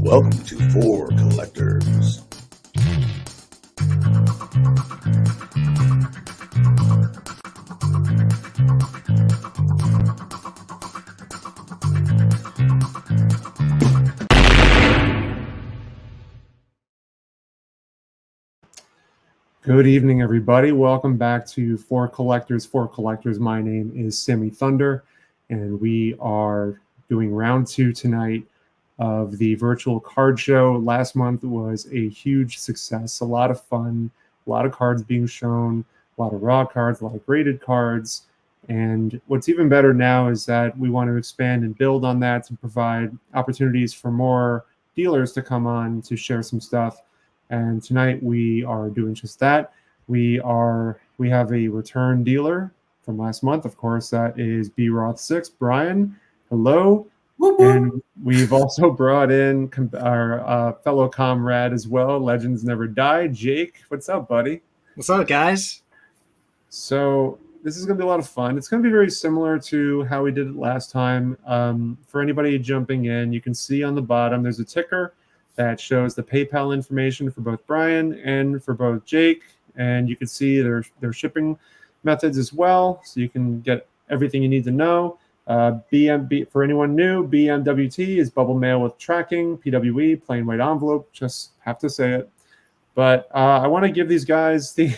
Welcome to For Collectors. Good evening, everybody. Welcome back to For Collectors. For Collectors, my name is Sammy Thunder, and we are doing round two tonight of the virtual card show. Last month was a huge success, a lot of fun, a lot of cards being shown, a lot of raw cards, a lot of graded cards. And what's even better now is that we want to expand and build on that to provide opportunities for more dealers to come on to share some stuff. And tonight we are doing just that. We have a return dealer from last month, of course. That is B Roth 6. Brian, hello. Whoop, whoop. And we've also brought in our fellow comrade as well, Legends Never Die. Jake, what's up, buddy? What's up, guys? So this is going to be a lot of fun. It's going to be very similar to how we did it last time. For anybody jumping in, you can see on the bottom there's a ticker that shows the PayPal information for both Brian and for both Jake. And you can see their shipping methods as well. So you can get everything you need to know. BMB, for anyone new, BMWT is bubble mail with tracking. PWE, plain white envelope. Just have to say it. But I want to give these guys the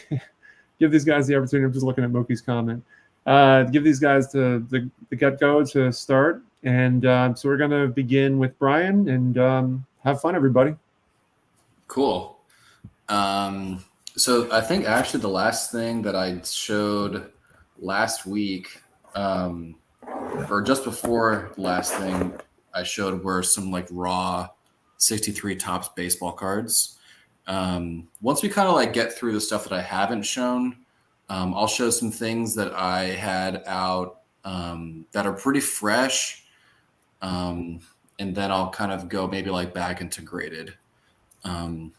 opportunity. I'm just looking at Moki's comment. Give these guys the get-go to start. And so we're going to begin with Brian and have fun, everybody. Cool. So I think actually the last thing that I showed last week, or just before the last thing I showed, were some like raw 63 Topps baseball cards. Once we kind of like get through the stuff that I haven't shown, I'll show some things that I had out that are pretty fresh. And then I'll kind of go maybe like back into graded. And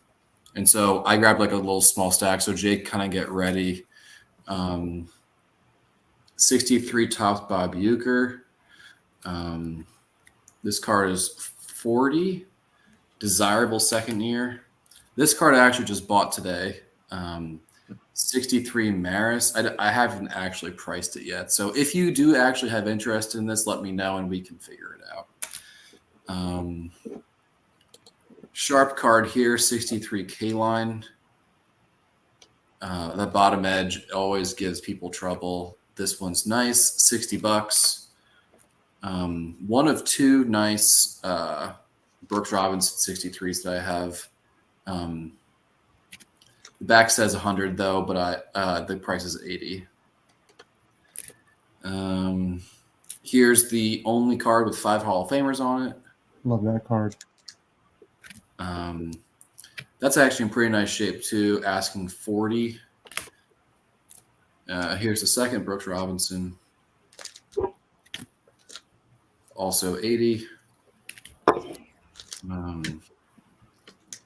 so I grabbed like a little small stack. So Jake, kind of get ready. 63 Topps Bob Uecker. This card is 40. Desirable second year. This card I actually just bought today. 63 Maris. I haven't actually priced it yet. So if you do actually have interest in this, let me know and we can figure it out. Sharp card here, 63 K-line. The bottom edge always gives people trouble. This one's nice, $60. One of two nice Brooks Robinson 63s that I have. The back says 100 though, but the price is 80. Here's the only card with 5 Hall of Famers on it. Love that card. That's actually in pretty nice shape too, asking 40. Here's the second Brooks Robinson. Also 80.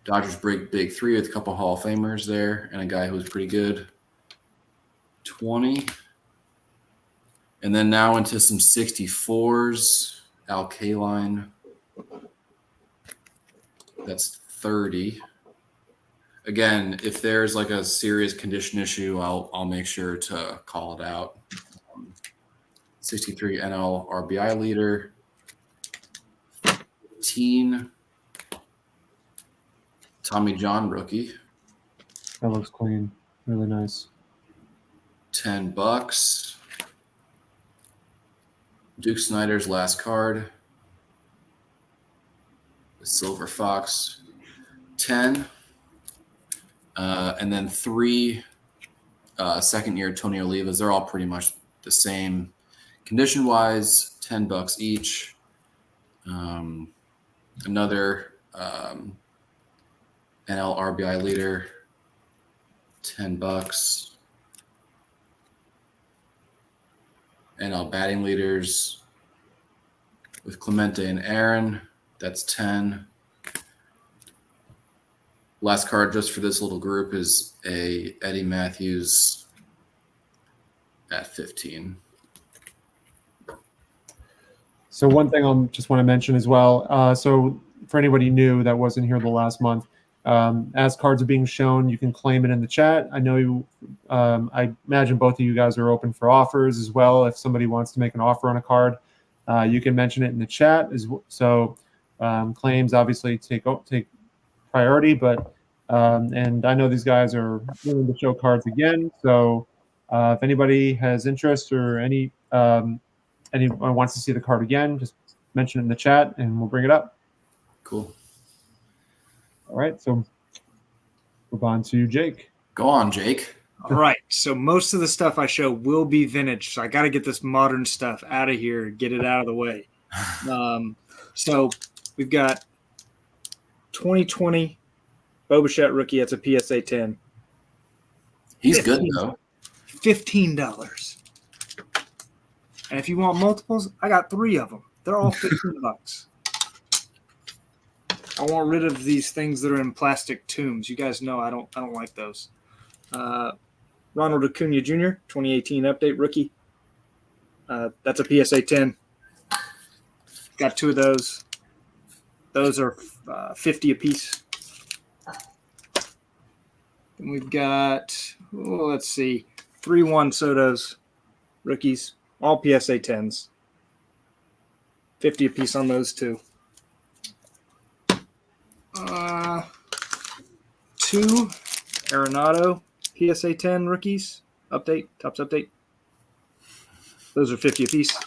Dodgers break big 3 with a couple Hall of Famers there and a guy who was pretty good. 20. And then now into some 64s. Al Kaline. That's 30. Again, if there's like a serious condition issue, I'll make sure to call it out. 63 NL RBI leader. 15. Tommy John rookie. That looks clean. Really nice. $10. Duke Snider's last card. The Silver Fox. 10. And then 3 second year Tony Olivas. They're all pretty much the same condition wise. $10 each. Another NL RBI leader, $10. NL batting leaders with Clemente and Aaron, that's 10. Last card just for this little group is a Eddie Matthews at 15. So one thing I just want to mention as well. So for anybody new that wasn't here the last month, as cards are being shown, you can claim it in the chat. I know you, I imagine both of you guys are open for offers as well. If somebody wants to make an offer on a card, you can mention it in the chat. So claims obviously take priority, but and I know these guys are willing to show cards again. So if anybody has interest or anyone wants to see the card again, just mention it in the chat and we'll bring it up. Cool. All right, so move on to Jake. Go on, Jake. All right, so most of the stuff I show will be vintage, so I got to get this modern stuff out of here, get it out of the way. So we've got 2020 Boba Fett rookie. That's a PSA 10. He's good though. $15. And if you want multiples, I got 3 of them. They're all $15. I want rid of these things that are in plastic tombs. You guys know I don't like those. Ronald Acuna Jr., 2018 update rookie. That's a PSA 10. Got 2 of those. Those are 50 apiece. And we've got, let's see, 3 Juan Sotos rookies, all PSA 10s. 50 apiece on those 2. 2 Arenado PSA 10 rookies. Update, Topps update. Those are 50 apiece.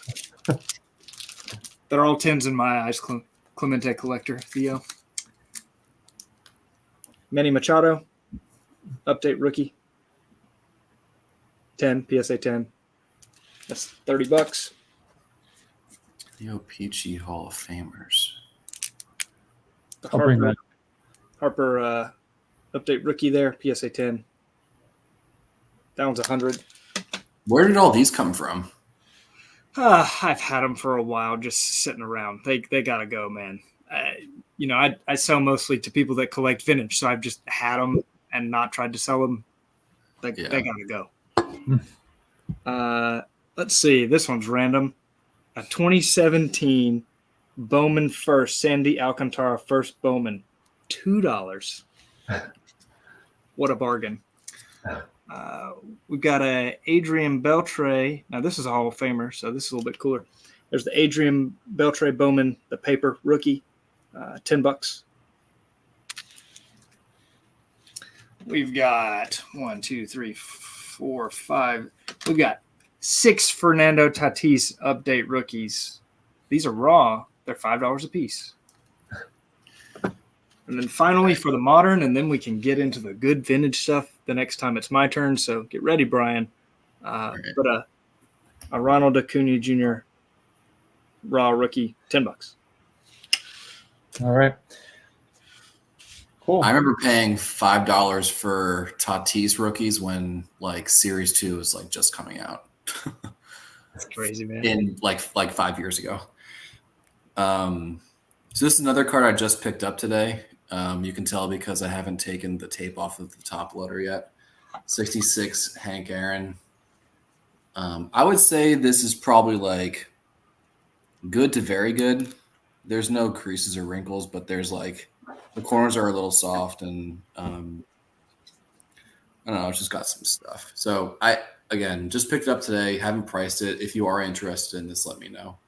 They're all 10s in my eyes, Clemente collector, Theo. Manny Machado, update rookie. 10, PSA 10. That's $30. Theo Peachy Hall of Famers. The I'll bring that. Harper update rookie there, PSA 10. That one's 100. Where did all these come from? I've had them for a while, just sitting around. They got to go, man. I sell mostly to people that collect vintage, so I've just had them and not tried to sell them. They got to go. Let's see. This one's random. A 2017 Bowman first, Sandy Alcantara first Bowman, $2. What a bargain. We've got a Adrian Beltre. Now, this is a Hall of Famer, so this is a little bit cooler. There's the Adrian Beltre Bowman, the paper rookie, $10. We've got 1, 2, 3, 4, 5. We've got 6 Fernando Tatis update rookies. These are raw. They're $5 a piece. And then finally for the modern, and then we can get into the good vintage stuff the next time it's my turn. So get ready, Brian. But a Ronald Acuna Jr. raw rookie, $10. All right. Cool. I remember paying $5 for Tatis rookies when like Series 2 was like just coming out. That's crazy, man. In like 5 years ago. So this is another card I just picked up today. You can tell because I haven't taken the tape off of the top loader yet. 66 Hank Aaron. I would say this is probably like good to very good. There's no creases or wrinkles, but there's like the corners are a little soft and I don't know, it's just got some stuff. So I again just picked it up today, haven't priced it. If you are interested in this, let me know.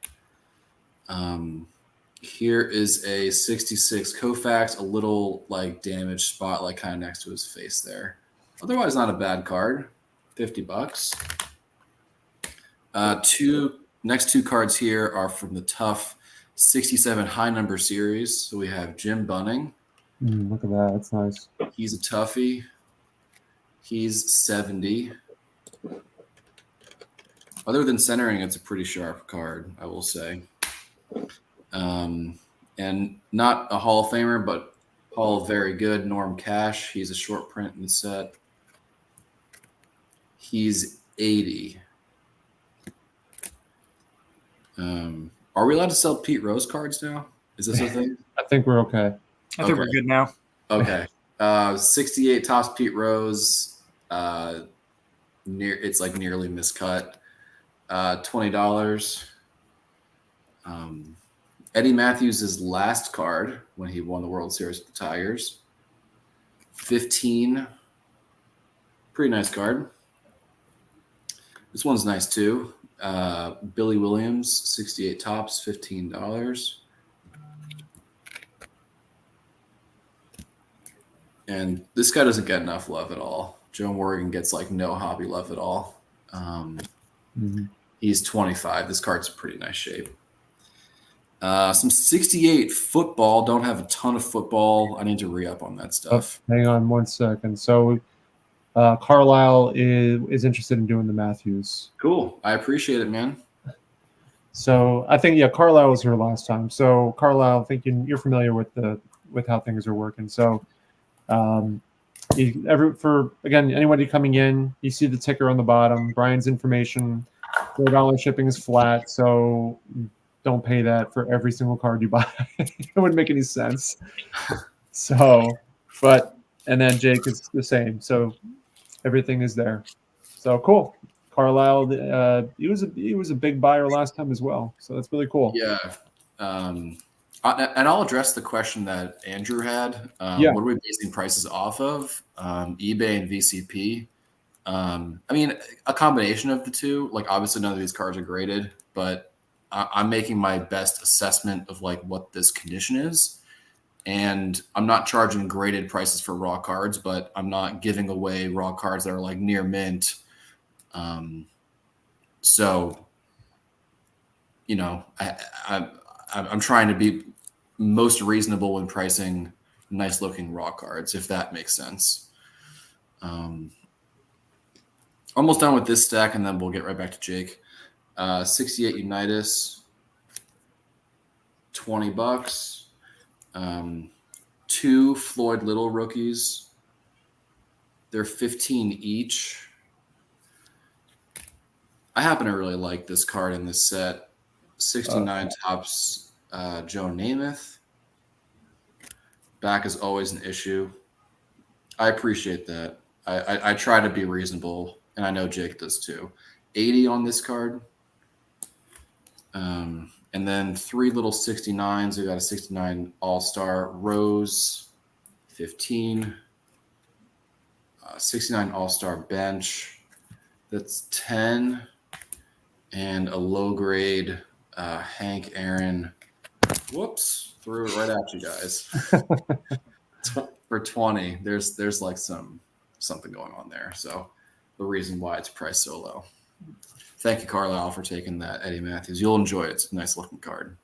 Here is a 66 Koufax, a little like damaged spot, like kind of next to his face there. Otherwise, not a bad card. $50. Next two cards here are from the Tough 67 high number series. So we have Jim Bunning. Look at that. That's nice. He's a toughie. He's 70. Other than centering, it's a pretty sharp card, I will say. And not a Hall of Famer, but Hall of Very Good, Norm Cash. He's a short print in the set. He's 80. Are we allowed to sell Pete Rose cards now? Is this a thing? I think we're okay. I think we're good now. Okay. 68 Topps Pete Rose. It's like nearly miscut. $20. Eddie Matthews' last card when he won the World Series with the Tigers. 15. Pretty nice card. This one's nice too. Billy Williams, 68 tops, $15. And this guy doesn't get enough love at all. Joe Morgan gets like no hobby love at all. He's 25. This card's in pretty nice shape. Some 68 football. Don't have a ton of football. I need to re-up on that stuff. Hang on 1 second. So Carlisle is interested in doing the Matthews. Cool. I appreciate it, man. So I think Carlisle was here last time. So Carlisle, I think you're familiar with how things are working. So anybody coming in, you see the ticker on the bottom. Brian's information. $4 shipping is flat. So don't pay that for every single card you buy. It wouldn't make any sense. So, and then Jake is the same. So everything is there. So cool. Carlisle, he was a big buyer last time as well. So that's really cool. Yeah. And I'll address the question that Andrew had. What are we basing prices off of? eBay and VCP. I mean, a combination of the two. Like, obviously, none of these cards are graded, but I'm making my best assessment of like what this condition is. And I'm not charging graded prices for raw cards, but I'm not giving away raw cards that are like near mint. So, you know, I'm trying to be most reasonable when pricing nice looking raw cards, if that makes sense. Almost done with this stack, and then we'll get right back to Jake. 68 Unitas, $20. 2 Floyd Little rookies. They're 15 each. I happen to really like this card in this set. 69 tops, Joe Namath. Back is always an issue. I appreciate that. I try to be reasonable, and I know Jake does too. 80 on this card. And then 3 little 69s. We got a 69 All-Star Rose, 15. 69 All-Star Bench. That's 10. And a low-grade Hank Aaron. Whoops. Threw it right at you guys. For 20. There's like something going on there. So the reason why it's priced so low. Thank you, Carlisle, for taking that Eddie Matthews. You'll enjoy it. It's a nice looking card.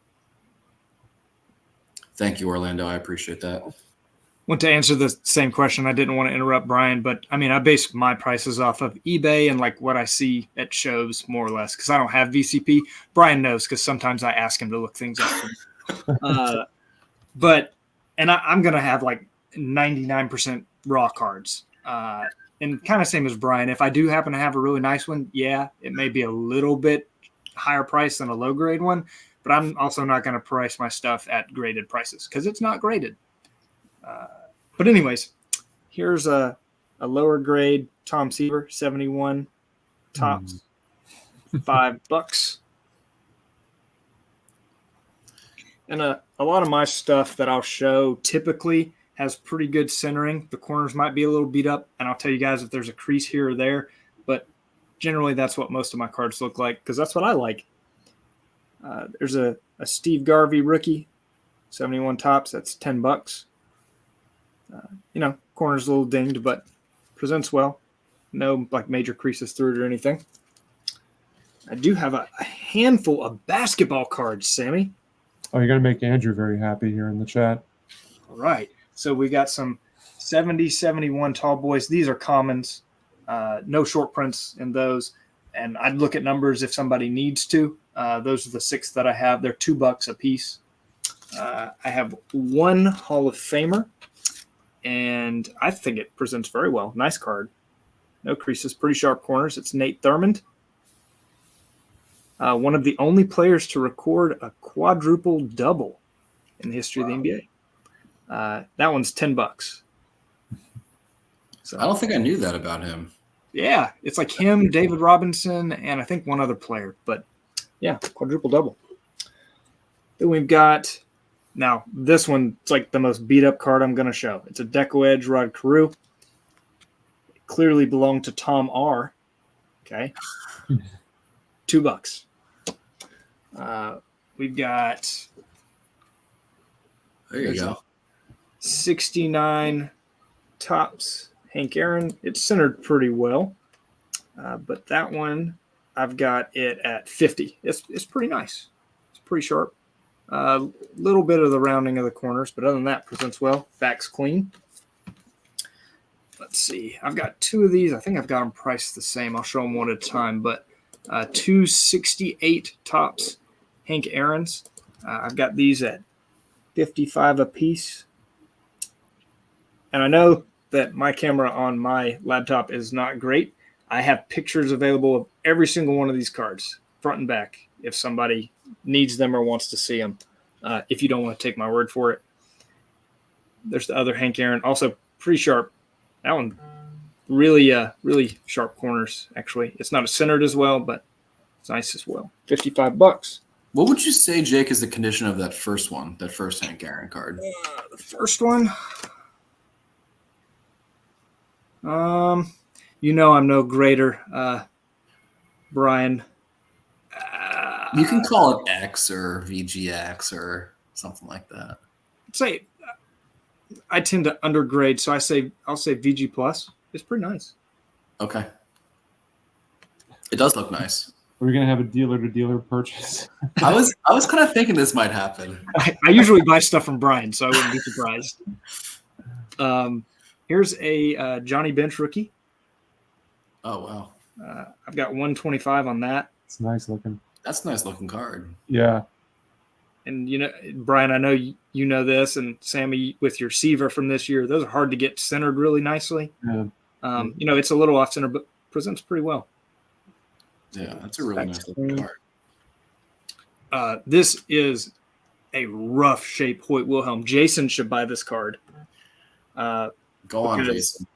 Thank you, Orlando. I appreciate that. Want to answer the same question. I didn't want to interrupt Brian, but I mean, I base my prices off of eBay and like what I see at shows more or less, because I don't have VCP. Brian knows because sometimes I ask him to look things up. I'm going to have like 99% raw cards. And kind of same as Brian, if I do happen to have a really nice one, it may be a little bit higher price than a low grade one, but I'm also not going to price my stuff at graded prices because it's not graded. But anyways, here's a lower grade Tom Seaver, 71 tops, $5. And a lot of my stuff that I'll show typically has pretty good centering. The corners might be a little beat up, and I'll tell you guys if there's a crease here or there, but generally that's what most of my cards look like because that's what I like. There's a Steve Garvey rookie, 71 tops. That's $10. Corner's a little dinged, but presents well. No like major creases through it or anything. I do have a handful of basketball cards, Sammy. Oh, you're going to make Andrew very happy here in the chat. All right. So we got some 70, 71 tall boys. These are commons. No short prints in those. And I'd look at numbers if somebody needs to. Those are the 6 that I have. They're $2 a piece. I have 1 Hall of Famer. And I think it presents very well. Nice card. No creases. Pretty sharp corners. It's Nate Thurmond. One of the only players to record a quadruple double in the history of the NBA. That one's $10. So I don't think I knew that about him. Yeah, it's like him, David Robinson, and I think one other player. But yeah, quadruple double. Then we've got, now this one, it's like the most beat up card I'm going to show. It's a Deco Edge Rod Carew. It clearly belonged to Tom R. Okay. $2. We've got There you go. 69 Tops Hank Aaron. It's centered pretty well. But that one, I've got it at 50. It's pretty nice. It's pretty sharp. A little bit of the rounding of the corners, but other than that, presents well. Back's clean. Let's see. I've got two of these. I think I've got them priced the same. I'll show them one at a time. But 268 Tops Hank Aaron's. I've got these at 55 a piece. And I know that my camera on my laptop is not great. I have pictures available of every single one of these cards, front and back, if somebody needs them or wants to see them. If you don't want to take my word for it. There's the other Hank Aaron, also pretty sharp. That one really, really sharp corners, actually. It's not as centered as well, but it's nice as well. $55. What would you say, Jake, is the condition of that first one, that first Hank Aaron card? The first one, you know I'm no greater, Brian. You can call it X or VGX or something like that. I'd say I tend to undergrade, so I'll say VG plus. It's pretty nice. Okay. It does look nice. We're gonna have a dealer-to-dealer purchase. I was kind of thinking this might happen. I usually buy stuff from Brian, so I wouldn't be surprised. Here's a Johnny Bench rookie. Oh wow, I've got 125 on that. It's nice looking. that's a nice looking card. Yeah. And you know, Brian, I know you know this, and Sammy with your Seaver from this year, those are hard to get centered really nicely. Yeah. You know, it's a little off center, but presents pretty well. Yeah, that's a really nice looking card. This is a rough shape Hoyt Wilhelm. Jason should buy this card. Go on, because Jason.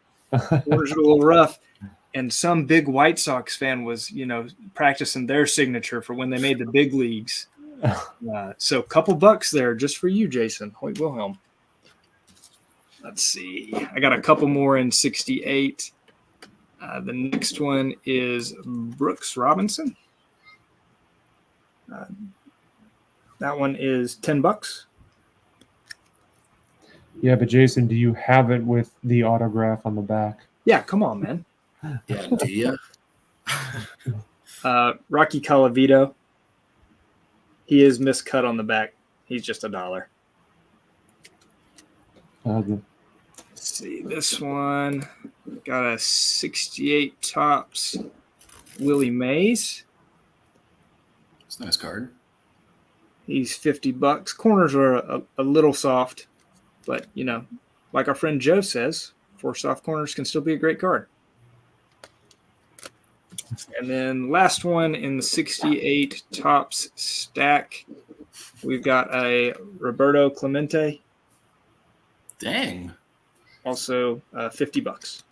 Corners are a little rough. And some big White Sox fan was, you know, practicing their signature for when they made the big leagues. So a couple bucks there just for you, Jason. Hoyt Wilhelm. Let's see. I got a couple more in 68. The next one is Brooks Robinson. That one is $10. Yeah, but Jason, do you have it with the autograph on the back? Yeah, come on, man. Yeah, do you? Rocky Colavito. He is miscut on the back. He's just $1. The Let's see, this one got a 68 Tops Willie Mays. It's a nice card. He's $50. Corners are a little soft, but you know, like our friend Joe says, 4 soft corners can still be a great card. And then last one in the 68 Tops stack, we've got a Roberto Clemente, Dang. also $50.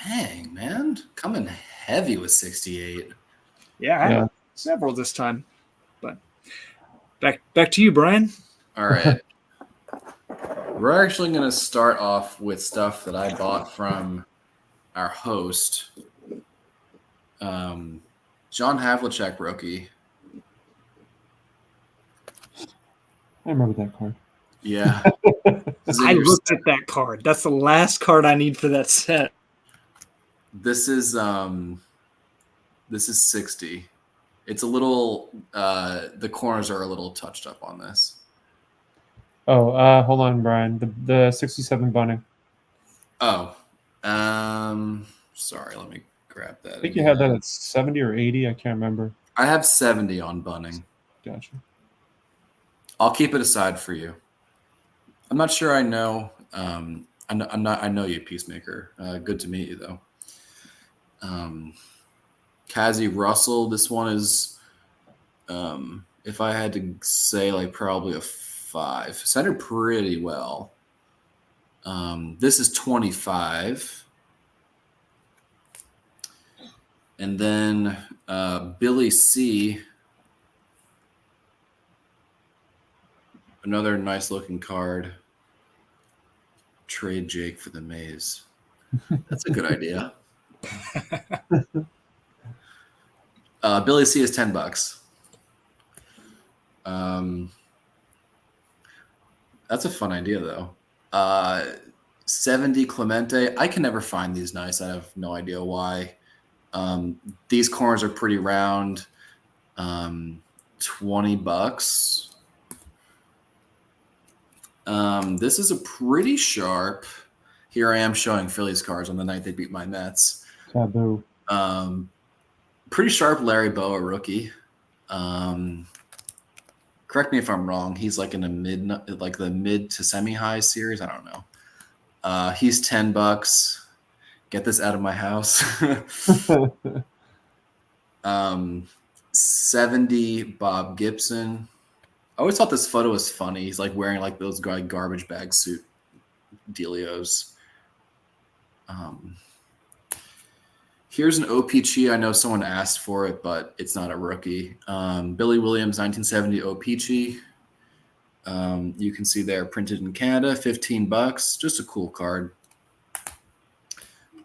Dang, man. Coming heavy with 68. Yeah, I have several this time. But back to you, Brian. All right. We're actually going to start off with stuff that I bought from our host, John Havlicek rookie. I remember that card. Yeah. I looked at that card. That's the last card I need for that set. This is 60. It's a little the corners are a little touched up on this. Oh, hold on, Brian. The 67 Bunny. Oh. Sorry, let me grab that. I think you had that at 70 or 80. I can't remember. I have 70 on Bunning. Gotcha. I'll keep it aside for you. I'm not sure I know. I know you, Peacemaker. Good to meet you, though. Kazi Russell. This one is, if I had to say, like probably a 5. Centered pretty well. This is 25. And then Billy C. Another nice looking card. Trade Jake for the Maze. That's a good idea. Billy C is $10. That's a fun idea though. 70 Clemente. I can never find these nice. I have no idea why. These corners are pretty round. $20. This is a pretty sharp. Here I am showing Phillies cards on the night they beat my Mets. Taboo. Pretty sharp Larry Boa rookie. Correct me if I'm wrong. He's like in the mid to semi-high series. I don't know. He's $10. Get this out of my house. 70 Bob Gibson. I always thought this photo was funny. He's like wearing like those garbage bag suit dealios. Here's an OPG. I know someone asked for it, but it's not a rookie. Billy Williams, 1970 OPG. You can see there printed in Canada, $15. Just a cool card.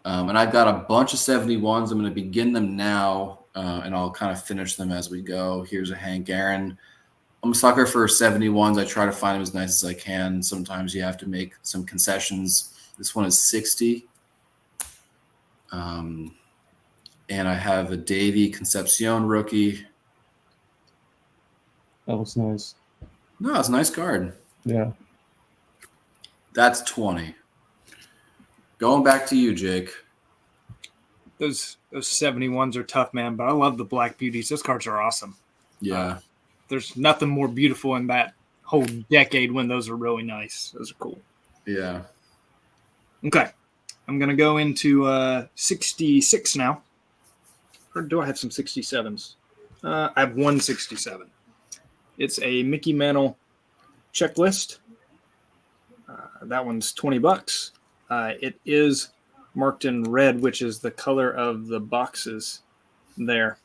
And I've got a bunch of 71s. I'm going to begin them now, and I'll kind of finish them as we go. Here's a Hank Aaron. I'm a sucker for 71s. I try to find them as nice as I can. Sometimes you have to make some concessions. This one is 60. And I have a Davey Concepcion rookie. That looks nice. No, it's a nice card. Yeah. That's 20. Going back to you, Jake. Those 71s are tough, man, but I love the Black Beauties. Those cards are awesome. Yeah. There's nothing more beautiful in that whole decade when those are really nice. Those are cool. Yeah. Okay. I'm going to go into 66 now. Or do I have some 67s? I have 167. It's a Mickey Mantle checklist. That one's $20. It is marked in red, which is the color of the boxes there.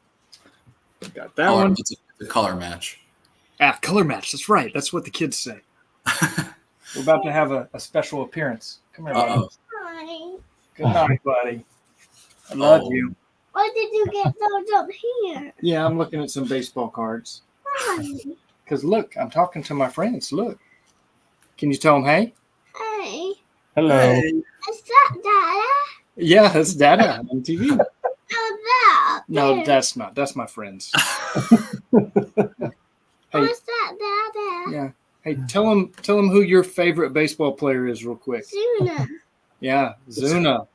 Got that one. It's a color match. Color match. That's right. That's what the kids say. We're about to have a special appearance. Come here, buddy. Hi. Good night, buddy. I love you. Why did you get those up here? Yeah, I'm looking at some baseball cards. Hi. Because look, I'm talking to my friends. Look. Can you tell them hey? Hey. Hello. Hey. Is that Dada? Yeah, that's Dada on TV. Oh, that. No, there. that's not. That's my friends. Hey, What's that Dada? yeah. Hey, tell them who your favorite baseball player is real quick. Suna. Yeah, Zuna.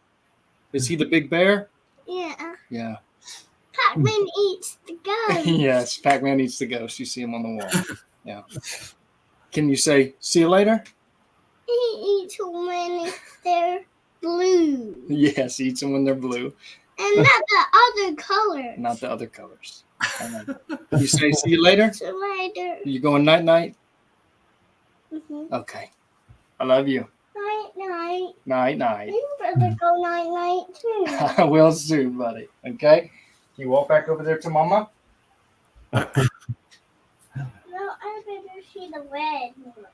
Is he the big bear? Yeah. Yeah. Pac-Man eats the ghost. Yes, Pac-Man needs to go. You see him on the wall. Yeah. Can you say, see you later? He eats them when they're blue. Yes, eats them when they're blue, And not the other color. not the other colors. You say, see you later? So later. You going night-night? Mm-hmm. Okay. I love you. Night-night. Night-night. You better go night-night, too. I will soon, buddy. Okay? You walk back over there to Mama? No, I better see the red one.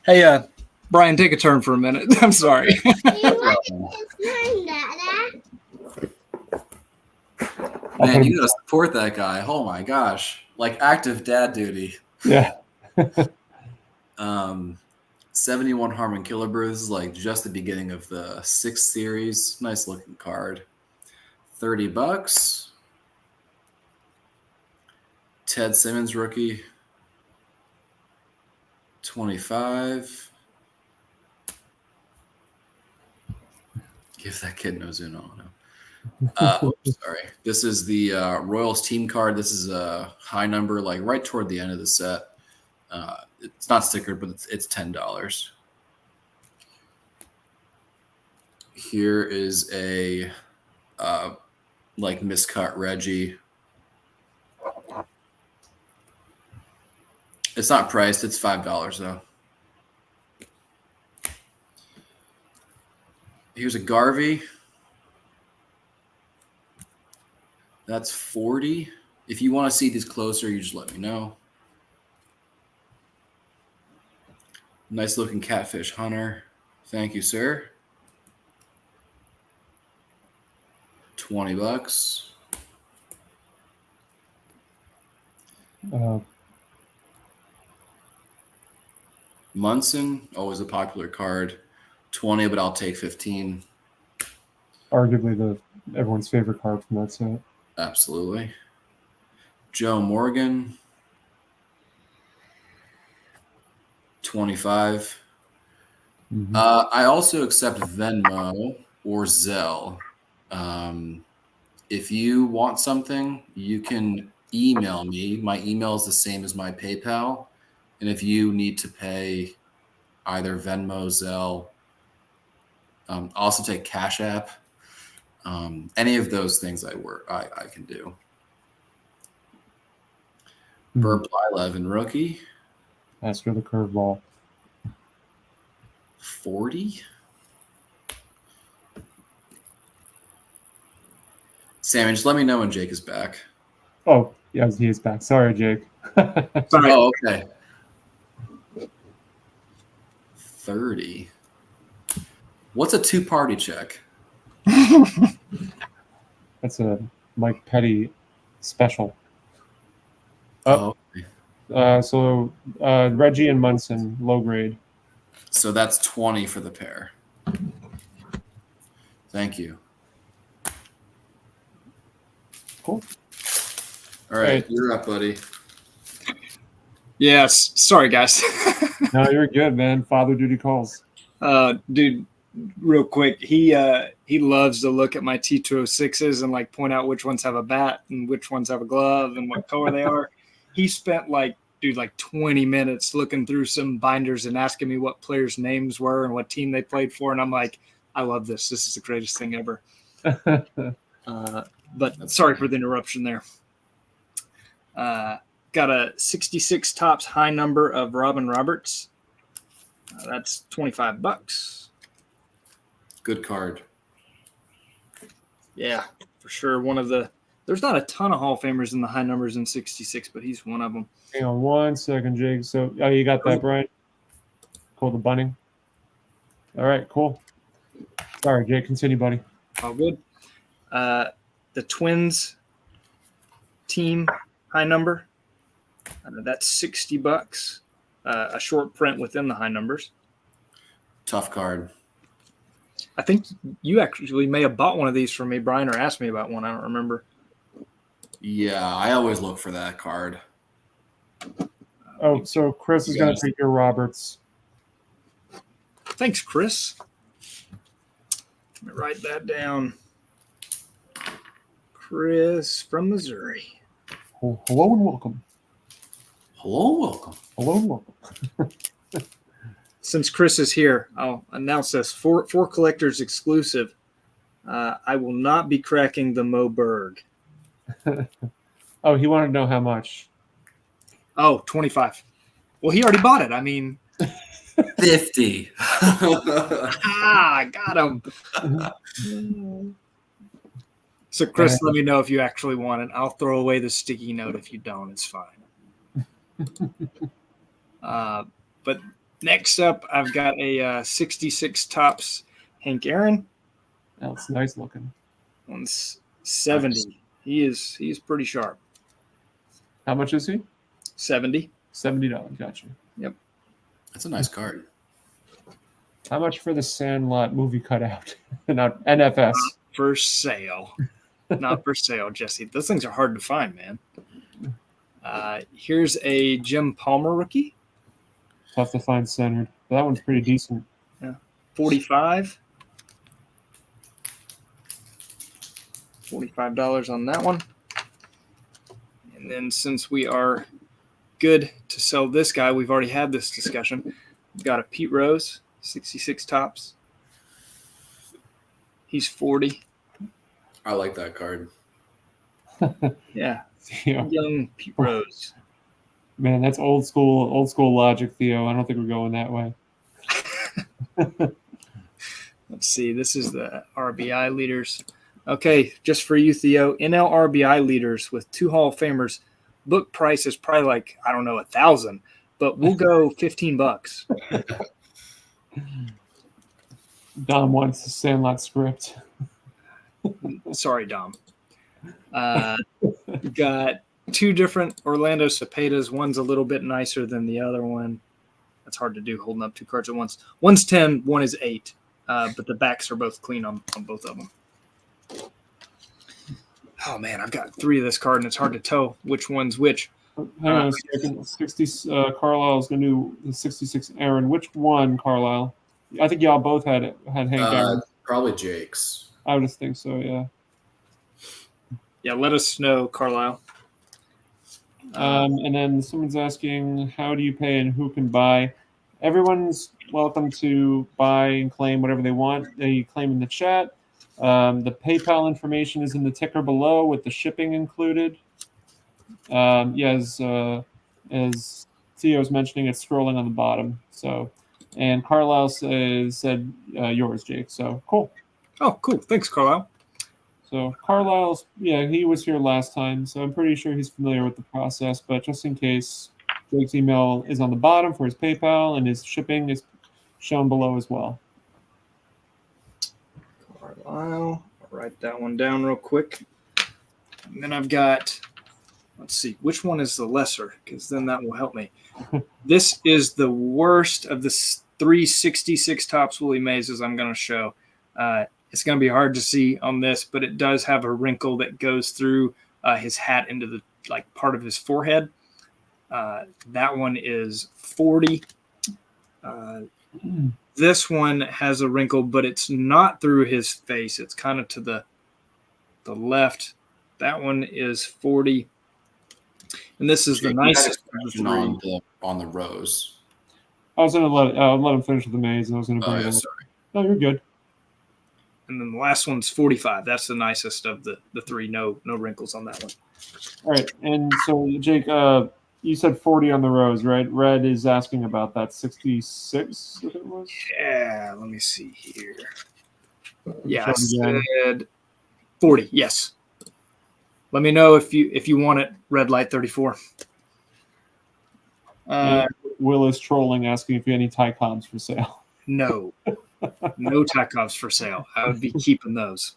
Hey, Brian, take a turn for a minute. I'm sorry. You like his name, Dada? Man, you gotta support that guy. Oh my gosh. Like active dad duty. Yeah. 71 Harmon Killebrew. This is like just the beginning of the 6th series. Nice looking card. $30. Ted Simmons rookie. 25. Give that kid no Zuno. No. Sorry. This is the Royals team card. This is a high number, like right toward the end of the set. It's not stickered, but it's $10. Here is a like miscut Reggie. It's not priced. It's $5 though. Here's a Garvey. That's 40. If you want to see these closer, you just let me know. Nice looking catfish hunter. Thank you, sir. $20. Munson, always a popular card. 20, but I'll take 15. Arguably everyone's favorite card from that set. Absolutely. Joe Morgan, 25. Mhm. I also accept Venmo or Zelle. If you want something, you can email me. My email is the same as my PayPal. And if you need to pay either Venmo, Zelle, I'll also take Cash App. Any of those things I can do. Burp Blyleven rookie. Ask for the curveball. 40. Sammy, just let me know when Jake is back. Oh, yeah, he is back. Sorry, Jake. Sorry. Oh, okay. 30. What's a two-party check? That's a Mike Petty special. Oh, okay. So Reggie and Munson, low grade. So that's 20 for the pair. Thank you. Cool. All right, you're up, buddy. Yes. Sorry, guys. No, you're good, man. Father duty calls. Dude, real quick, he loves to look at my T206s and like point out which ones have a bat and which ones have a glove and what color they are. He spent like 20 minutes looking through some binders and asking me what players' names were and what team they played for, and I'm like, I love this. This is the greatest thing ever. But sorry for the interruption there. Got a 66 tops high number of Robin Roberts. That's $25. Good card. Yeah, for sure. There's not a ton of Hall of Famers in the high numbers in 66, but he's one of them. Hang on 1 second, Jake. So, you got that, Brian? Cool, the bunning. All right, cool. Sorry, Jake. Continue, buddy. All good. The Twins team high number. That's $60. A short print within the high numbers. Tough card. I think you actually may have bought one of these from me, Brian, or asked me about one. I don't remember. Yeah, I always look for that card. Oh, so Chris is going to take your Roberts. Thanks, Chris. Let me write that down. Chris from Missouri. Hello and welcome. Hello, welcome. Hello and welcome. Since Chris is here, I'll announce this. For collectors exclusive, I will not be cracking the Mo Berg. Oh, he wanted to know how much. Oh, 25. Well, he already bought it. I mean, 50. I got him. So, Chris, let me know if you actually want it. I'll throw away the sticky note if you don't. It's fine. But next up, I've got a 66 tops Hank Aaron. That's nice looking. One's 70. Nice. He is pretty sharp. How much is he? 70. $70. Gotcha. Yep. That's a nice card. How much for the Sandlot movie cutout? Not NFS. For sale. Not for sale, Jesse. Those things are hard to find, man. Here's a Jim Palmer rookie. Tough to find centered. But that one's pretty decent. Yeah. 45. $45 on that one. And then since we are good to sell this guy, we've already had this discussion. We've got a Pete Rose, 66 tops. He's 40. I like that card. Yeah. Theo. Young Pete Rose. Man, that's old school logic, Theo. I don't think we're going that way. Let's see. This is the RBI leaders. Okay, just for you, Theo. NL RBI leaders with 2 Hall of Famers. Book price is probably like, I don't know, $1,000. but we'll go $15. Dom wants the Sandlot script. Sorry, Dom. Got two different Orlando Cepedas. One's a little bit nicer than the other one. That's hard to do holding up two cards at once. One's 10, one is 8. But the backs are both clean on both of them. Oh, man, I've got 3 of this card, and it's hard to tell which one's which. Hang on a second. 60. Carlisle's going to do the 66. Aaron, which one, Carlisle? I think y'all both had Hank Aaron. Probably Jake's. I would just think so, yeah. Yeah, let us know, Carlisle. And then someone's asking, how do you pay and who can buy? Everyone's welcome to buy and claim whatever they want. They claim in the chat. The PayPal information is in the ticker below with the shipping included. As Theo's mentioning, it's scrolling on the bottom. So, and Carlisle said yours, Jake. So cool. Oh, cool. Thanks, Carlisle. So Carlisle's, he was here last time, so I'm pretty sure he's familiar with the process. But just in case, Jake's email is on the bottom for his PayPal, and his shipping is shown below as well. Carlisle. I'll write that one down real quick. And then I've got, let's see, which one is the lesser? Because then that will help me. This is the worst of the 366 Topps Willie Mays I'm going to show. It's going to be hard to see on this, but it does have a wrinkle that goes through his hat into the part of his forehead. That one is 40. This one has a wrinkle, but it's not through his face. It's kind of to the left. That one is 40. And this is the nicest of the 3. On the rows. I was going to let him finish with the maze, and I was going to bring it up. Sorry. No, you're good. And then the last one's 45. That's the nicest of the 3. No wrinkles on that one. All right. And so, Jake, you said 40 on the rows, right? Red is asking about that 66, if it was? Yeah, let me see here. Yeah, I said 40, yes. Let me know if you want it, Red Light 34. Will is trolling, asking if you have any Tycoms for sale. No. No Tycoms for sale. I would be keeping those.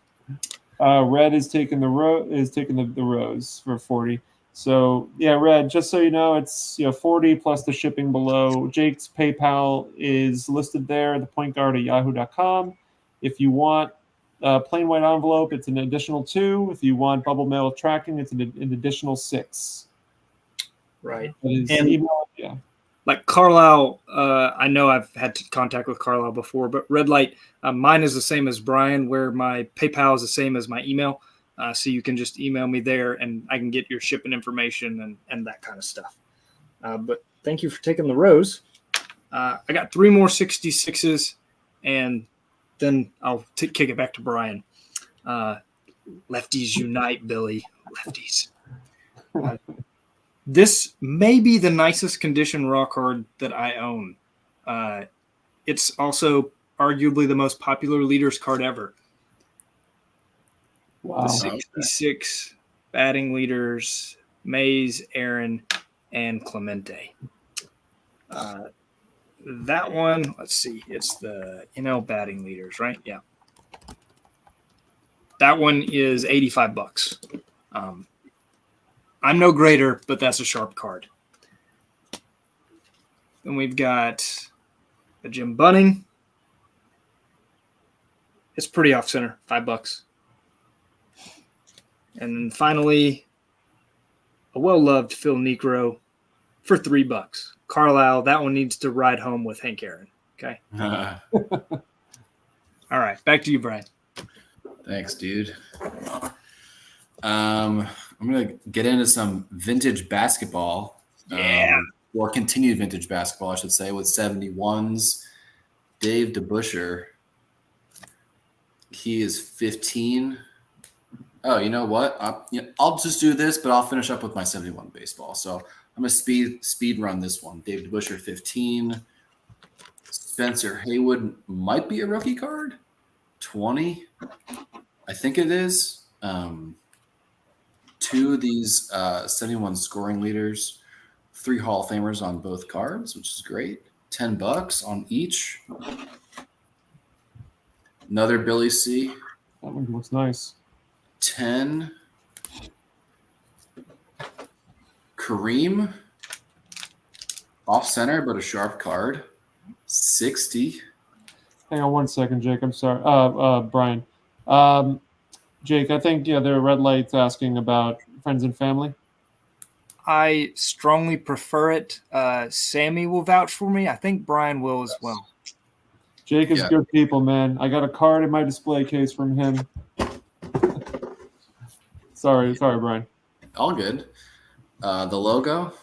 Red is taking the rows for 40. So yeah, Red, just so you know, it's 40 plus the shipping below. Jake's PayPal is listed there, the pointguard@yahoo.com. If you want a plain white envelope, it's an additional 2. If you want bubble mail tracking, it's an additional 6. Right. And email, yeah. Like Carlisle, I know I've had contact with Carlisle before, but Red Light, mine is the same as Brian, where my PayPal is the same as my email. So you can just email me there, and I can get your shipping information and that kind of stuff. But thank you for taking the rows. I got 3 more 66s, and then I'll kick it back to Brian. Lefties unite, Billy. Lefties. This may be the nicest condition raw card that I own. It's also arguably the most popular leaders card ever. Wow. The 66 batting leaders, Mays, Aaron, and Clemente. That one, let's see, it's the NL batting leaders, right? Yeah. That one is $85. I'm no grader, but that's a sharp card. Then we've got a Jim Bunning. It's pretty off center, $5. And then finally, a well-loved Phil Niekro for $3. Carlisle, that one needs to ride home with Hank Aaron. Okay. All right, back to you, Brian. Thanks, dude. I'm going to get into some vintage basketball. Yeah. Or continued vintage basketball, I should say, with 71s. Dave DeBuscher. He is 15. Oh, you know what? I'll just do this, but I'll finish up with my 71 baseball. So I'm going to speed run this one. Dave DeBuscher, 15. Spencer Haywood might be a rookie card. 20. I think it is. 2 of these 71 scoring leaders 3 Hall of Famers on both cards, which is great. $10 on each. Another Billy C. That one looks nice. 10. Kareem. Off center, but a sharp card. 60. Hang on one second, Jake. I'm sorry. Brian. Jake, I think there are red lights asking about friends and family. I strongly prefer it. Sammy will vouch for me. I think Brian will as well. Jake is Yeah. good people, man. I got a card in my display case from him. Sorry, Brian. All good. The logo.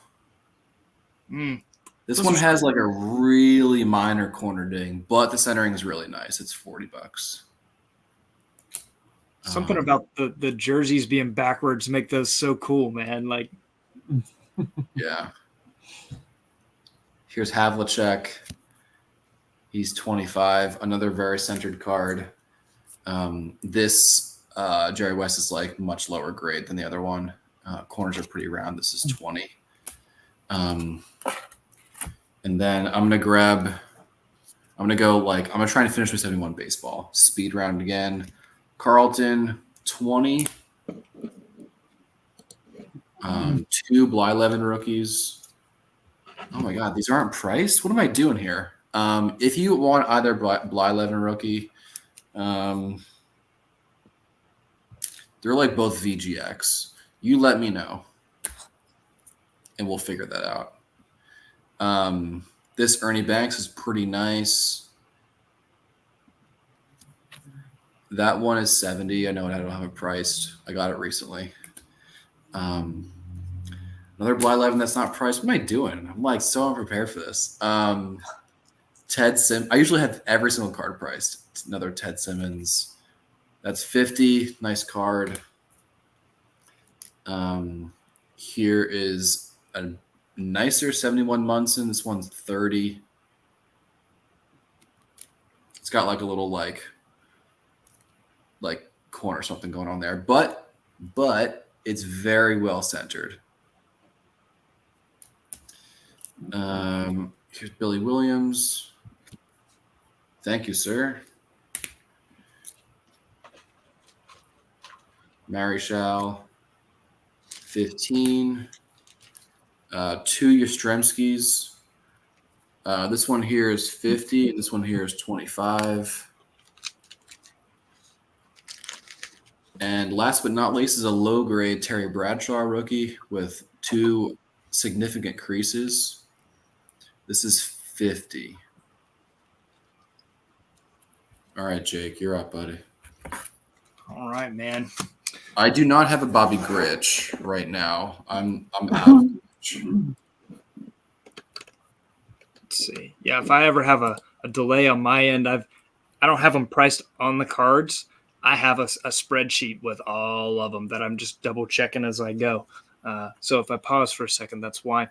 Mm. This one has like a really minor corner ding, but the centering is really nice. It's $40. Something about the jerseys being backwards make those so cool, man. Like, yeah. Here's Havlicek. He's 25. Another very centered card. This Jerry West is like much lower grade than the other one. Corners are pretty round. This is 20. And then I'm gonna try and finish with 71 baseball. Speed round again. Carlton 20. 2 Blyleven rookies. Oh my god, these aren't priced. What am I doing here? If you want either Blyleven rookie, they're like both VGX. You let me know, and we'll figure that out. This Ernie Banks is pretty nice. That one is 70. I know I don't have it priced. I got it recently. Another Blyleven that's not priced. What am I doing? I'm like so unprepared for this. Ted Sim. I usually have every single card priced. It's another Ted Simmons. That's 50. Nice card. Here is a nicer 71 Munson. This one's 30. It's got like a little like corner something going on there, but it's very well centered. Here's Billy Williams. Thank you, sir. Marichal, 15. 2 Yastrzemskis. This one here is 50. This one here is 25. And last but not least is a low-grade Terry Bradshaw rookie with 2 significant creases. This is 50. All right, Jake, you're up, buddy. all right, man. I do not have a Bobby Grich right now. I'm out of Grich. Let's see. Yeah, if I ever have a delay on my end, I don't have them priced on the cards. I have a spreadsheet with all of them that I'm just double checking as I go. So if I pause for a second, that's why.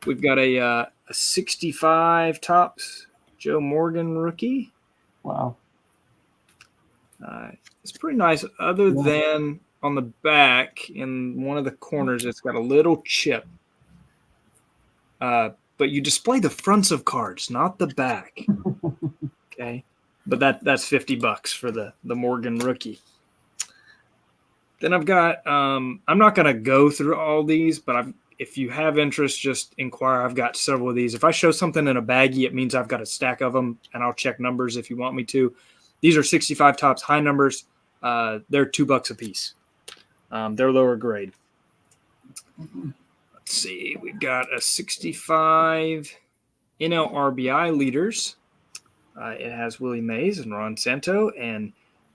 We've got a 65 tops Joe Morgan rookie. Wow. It's pretty nice. Other than on the back in one of the corners, it's got a little chip. But you display the fronts of cards, not the back. Okay. But that's $50 for the Morgan rookie. Then I've got I'm not going to go through all these, but if you have interest, just inquire. I've got several of these. If I show something in a baggie, it means I've got a stack of them, and I'll check numbers if you want me to. These are 65 tops, high numbers. They're $2 a piece. They're lower grade. Let's see. We've got a 65 NL RBI leaders. It has Willie Mays and Ron Santo and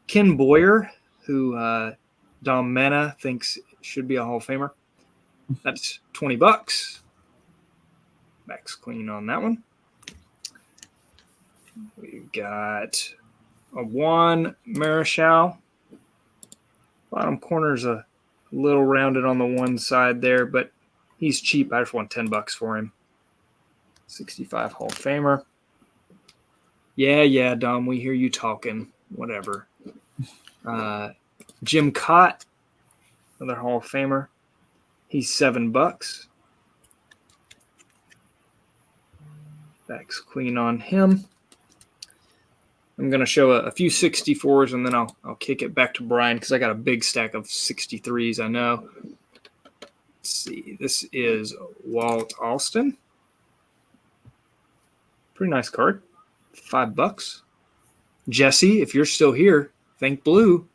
Ken Boyer, who Dom Mena thinks should be a Hall of Famer. That's $20. Max clean on that one. We've got a Juan Marichal. Bottom corner's a little rounded on the one side there, but he's cheap. I just want $10 for him. 65 Hall of Famer. Yeah, Dom, we hear you talking. Whatever. Jim Cott, another Hall of Famer. He's $7. Back's clean on him. I'm going to show a few 64s, and then I'll kick it back to Brian because I got a big stack of 63s, I know. Let's see. This is Walt Alston. Pretty nice card. $5. Jesse, if you're still here, thank Blue.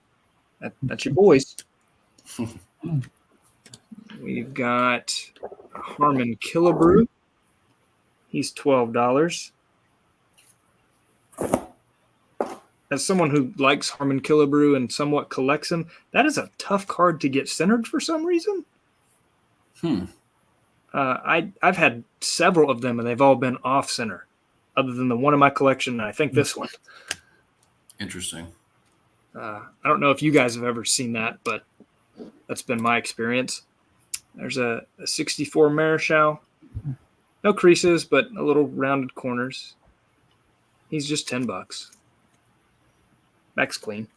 That's your boys. We've got Harmon Killebrew. He's $12. As someone who likes Harmon Killebrew and somewhat collects him, that is a tough card to get centered for some reason. I've had several of them, and they've all been off center, other than the one in my collection, and I think this one. Interesting. I don't know if you guys have ever seen that, but that's been my experience. There's a 64 Marischal. No creases, but a little rounded corners. He's just $10. Back's clean.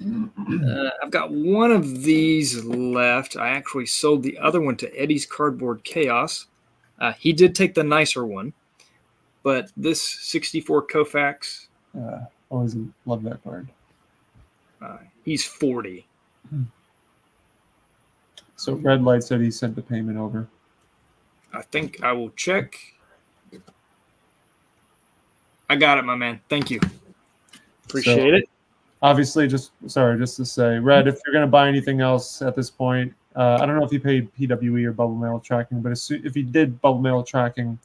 I've got one of these left. I actually sold the other one to Eddie's Cardboard Chaos. He did take the nicer one, but this 64 Koufax, Always love that card. he's 40. So Red Light said he sent the payment over. I think I will check. I got it, my man. Thank you. Appreciate it. Obviously, just to say, Red, if you're going to buy anything else at this point, I don't know if you paid PWE or bubble mail tracking, but if you did bubble mail tracking,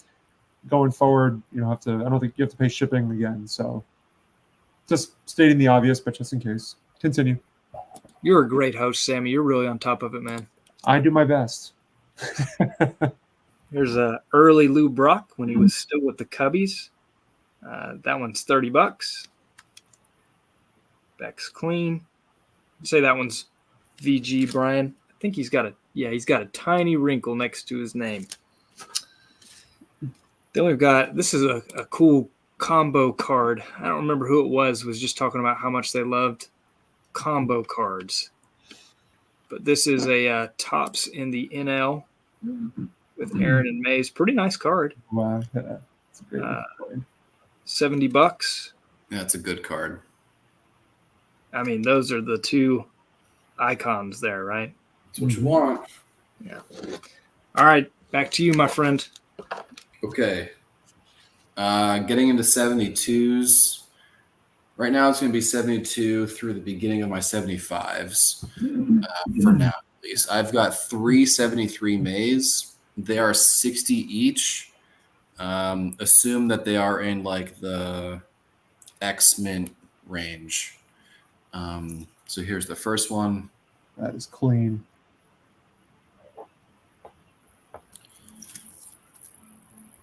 going forward, you don't have to. I don't think you have to pay shipping again. So, just stating the obvious, but just in case. Continue. You're a great host, Sammy. You're really on top of it, man. I do my best. Here's a early Lou Brock when he was still with the Cubbies. That one's $30. Back's clean. Say that one's VG Brian. I think he's got a tiny wrinkle next to his name. Then we've got, this is a cool combo card. I don't remember who it was just talking about how much they loved combo cards. But this is a Topps in the NL with Aaron and Mays. Pretty nice card. Wow, yeah, it's a great card. $70. Yeah, it's a good card. I mean, those are the two icons there, right? That's what you want. Yeah. All right, back to you, my friend. Okay. Getting into 72s. Right now, it's going to be 72 through the beginning of my 75s. For now, at least. I've got 3 73 Mays. They are 60 each. Assume that they are in like the X Mint range. So here's the first one. That is clean.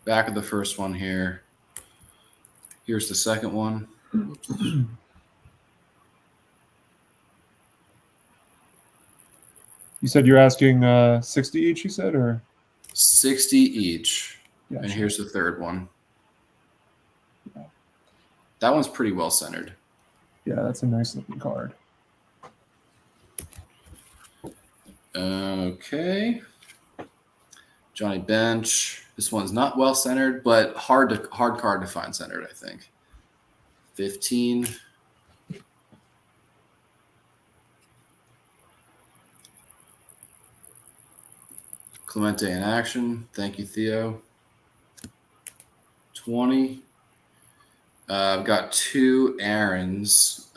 Back of the first one here. Here's the second one. You said you're asking 60 each, you said, or? 60 each. Yeah, And sure. here's the third one. That one's pretty well centered. Yeah, that's a nice looking card. Okay. Johnny Bench. This one's not well centered, but hard card to find centered, I think. 15. Clemente in action. Thank you, Theo. 20. I've got 2 Aarons.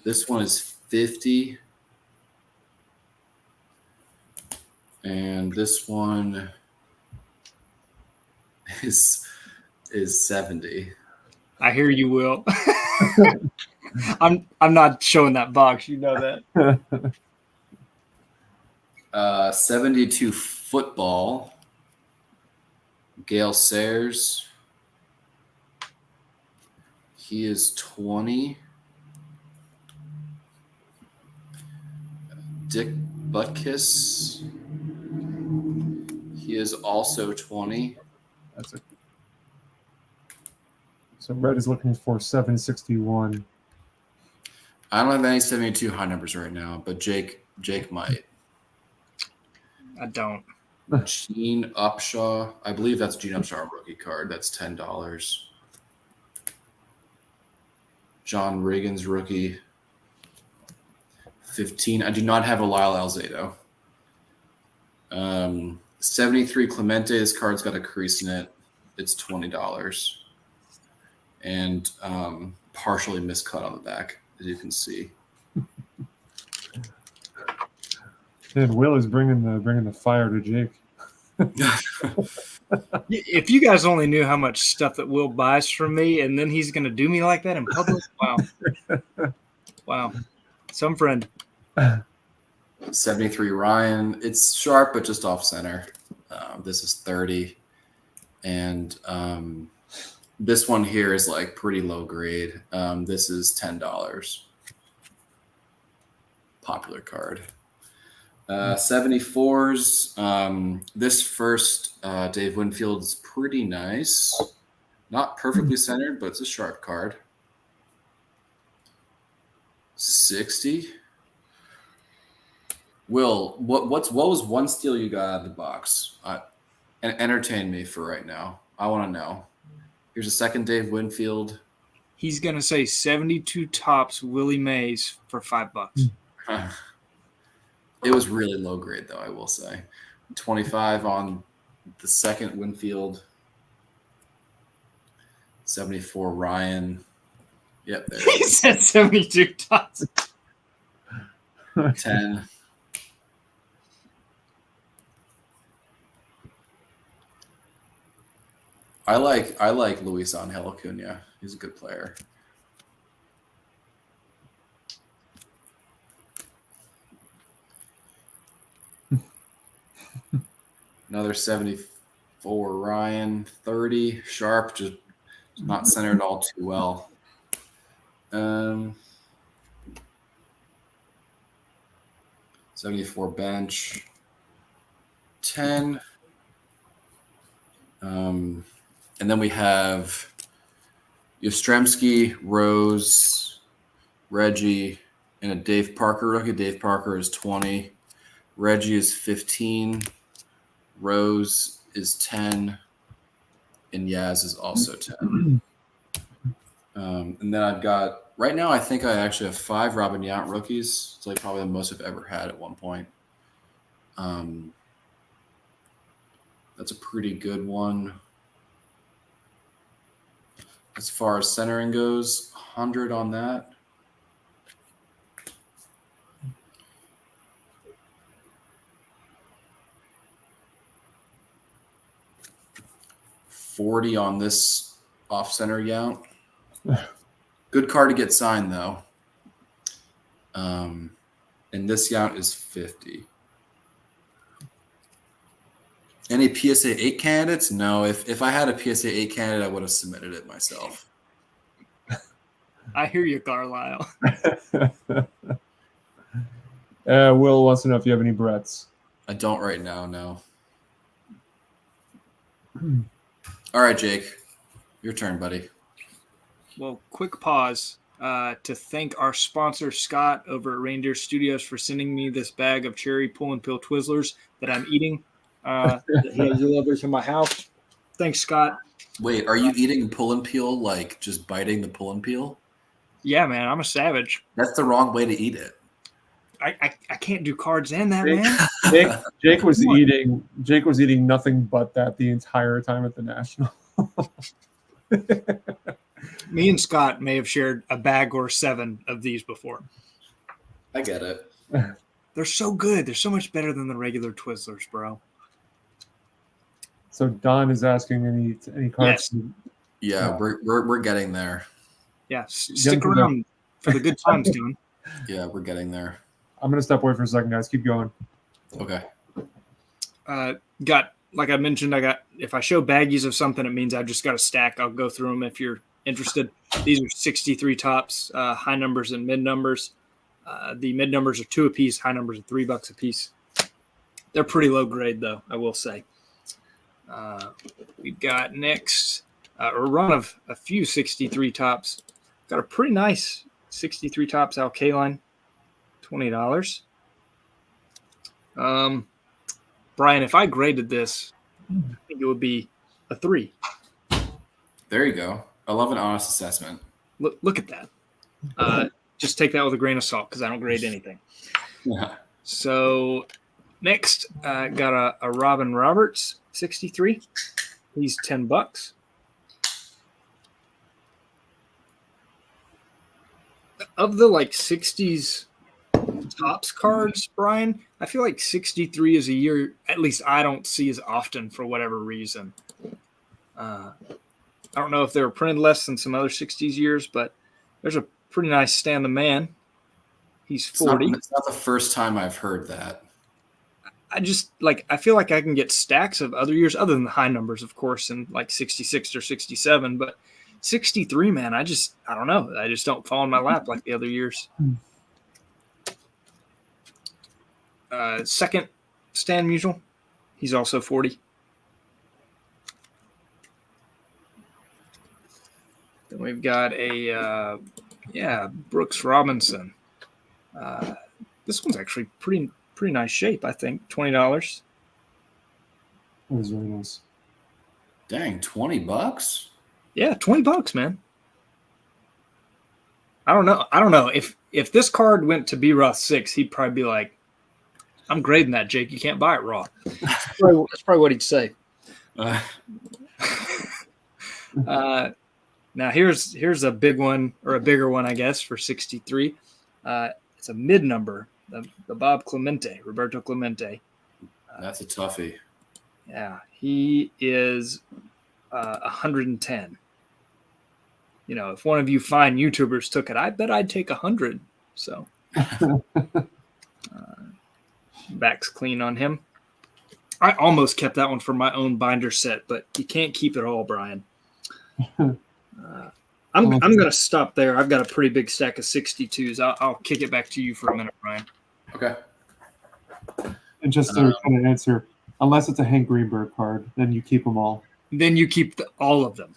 This one is 50. And this one is 70. I hear you, Will. I'm not showing that box. You know that. 72 football. Gale Sayers. He is 20. Dick Butkus. He is also 20. That's it. So Red is looking for 761. I don't have any 72 high numbers right now, but Jake might. I don't. Gene Upshaw. I believe that's Gene Upshaw rookie card. That's $10. John Riggins rookie. 15. I do not have a Lyle Alzado. 73 Clemente. This card's got a crease in it. It's $20. And partially miscut on the back, as you can see. And Will is bringing the fire to Jake. If you guys only knew how much stuff that Will buys from me, and then he's going to do me like that in public. Wow. Wow. Some friend. 73 Ryan. It's sharp, but just off center. This is 30. And this one here is like pretty low grade. This is $10. Popular card. 74s. This first Dave Winfield's pretty nice. Not perfectly centered, but it's a sharp card. 60. Will, what was one steal you got out of the box? And entertain me for right now. I want to know. Here's a second Dave Winfield. He's going to say 72 tops Willie Mays for $5. It was really low grade, though, I will say. 25 on the second Winfield. 74 Ryan. Yep, there it He is. said 72 tops. 10. I like Luis Angel Acuna. He's a good player. Another 74 Ryan, 30 sharp, just not centered all too well. 74 bench, 10. And then we have Yastrzemski, Rose, Reggie, and a Dave Parker rookie. Dave Parker is 20. Reggie is 15. Rose is 10. And Yaz is also 10. And then I've got, right now, I think I actually have 5 Robin Yount rookies. It's like probably the most I've ever had at one point. That's a pretty good one. As far as centering goes, 100 on that. $40 on this off-center Yount. Good card to get signed, though. And this Yount is 50. Any PSA 8 candidates? No. If I had a PSA 8 candidate, I would have submitted it myself. I hear you, Carlisle. Will wants to know if you have any Bretts. I don't right now, no. All right, Jake. Your turn, buddy. Well, quick pause to thank our sponsor, Scott, over at Reindeer Studios for sending me this bag of cherry pull and peel Twizzlers that I'm eating. That he has delivered to my house. Thanks, Scott. Wait, are you eating pull and peel, like just biting the pull and peel? Yeah, man, I'm a savage. That's the wrong way to eat it. I can't do cards and that, man. Jake was eating nothing but that the entire time at the National. Me and Scott may have shared a bag or 7 of these before. I get it. They're so good. They're so much better than the regular Twizzlers, bro. So Don is asking any cards. Yes. Yeah, we're getting there. Yeah, stick around for the good times, Don. Yeah, we're getting there. I'm going to step away for a second, guys. Keep going. Okay. Like I mentioned, if I show baggies of something, it means I've just got a stack. I'll go through them if you're interested. These are 63 tops, high numbers and mid numbers. The mid numbers are $2 a piece, high numbers are $3 a piece. They're pretty low grade, though, I will say. We've got next a run of a few 63 tops. Got a pretty nice 63 tops Al Kaline, $20. Brian, if I graded this, I think it would be a 3. There you go. I love an honest assessment. Look at that. Just take that with a grain of salt because I don't grade anything. Yeah. So next, got a Robin Roberts 63. He's $10. Of the like 60s tops cards, Brian, I feel like 63 is a year at least I don't see as often for whatever reason. I don't know if they were printed less than some other 60s years, but there's a pretty nice Stan the Man. He's 40. It's not the first time I've heard that. I feel like I can get stacks of other years other than the high numbers, of course, in like 66 or 67, but 63, man, I don't know. I just don't fall in my lap like the other years. Second, Stan Musial. He's also 40. Then we've got a Brooks Robinson. This one's actually pretty nice shape, I think. $20. That was very nice. Dang, $20? Yeah, $20, man. I don't know. If this card went to B Roth 6, he'd probably be like, I'm grading that, Jake. You can't buy it raw. That's probably what he'd say. Now here's a big one, or a bigger one, I guess, for 63. It's a mid number, the Bob Clemente, Roberto Clemente. That's a toughie. Yeah, he is 110. You know, if one of you fine YouTubers took it, I bet I'd take 100. So back's clean on him. I almost kept that one for my own binder set, but you can't keep it all, Brian. I'm going to stop there. I've got a pretty big stack of 62s. I'll kick it back to you for a minute, Brian. Okay. And just to kind of answer, unless it's a Hank Greenberg card, then you keep them all. Then you keep all of them.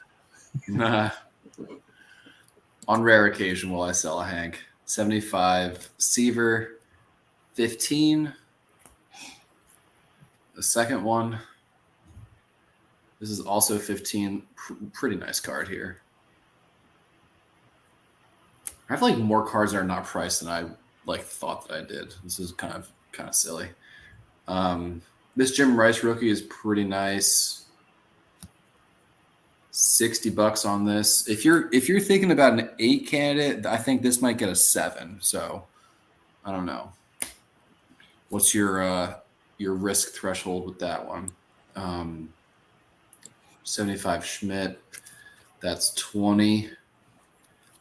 On rare occasion will I sell a Hank. 75 Seaver, 15. The second one. This is also 15. Pretty nice card here. I have like more cards that are not priced than I thought that I did. This is kind of silly. This Jim Rice rookie is pretty nice. $60 on this. If you're thinking about an 8 candidate, I think this might get a 7. So I don't know. What's your risk threshold with that one? 75 Schmidt. That's 20.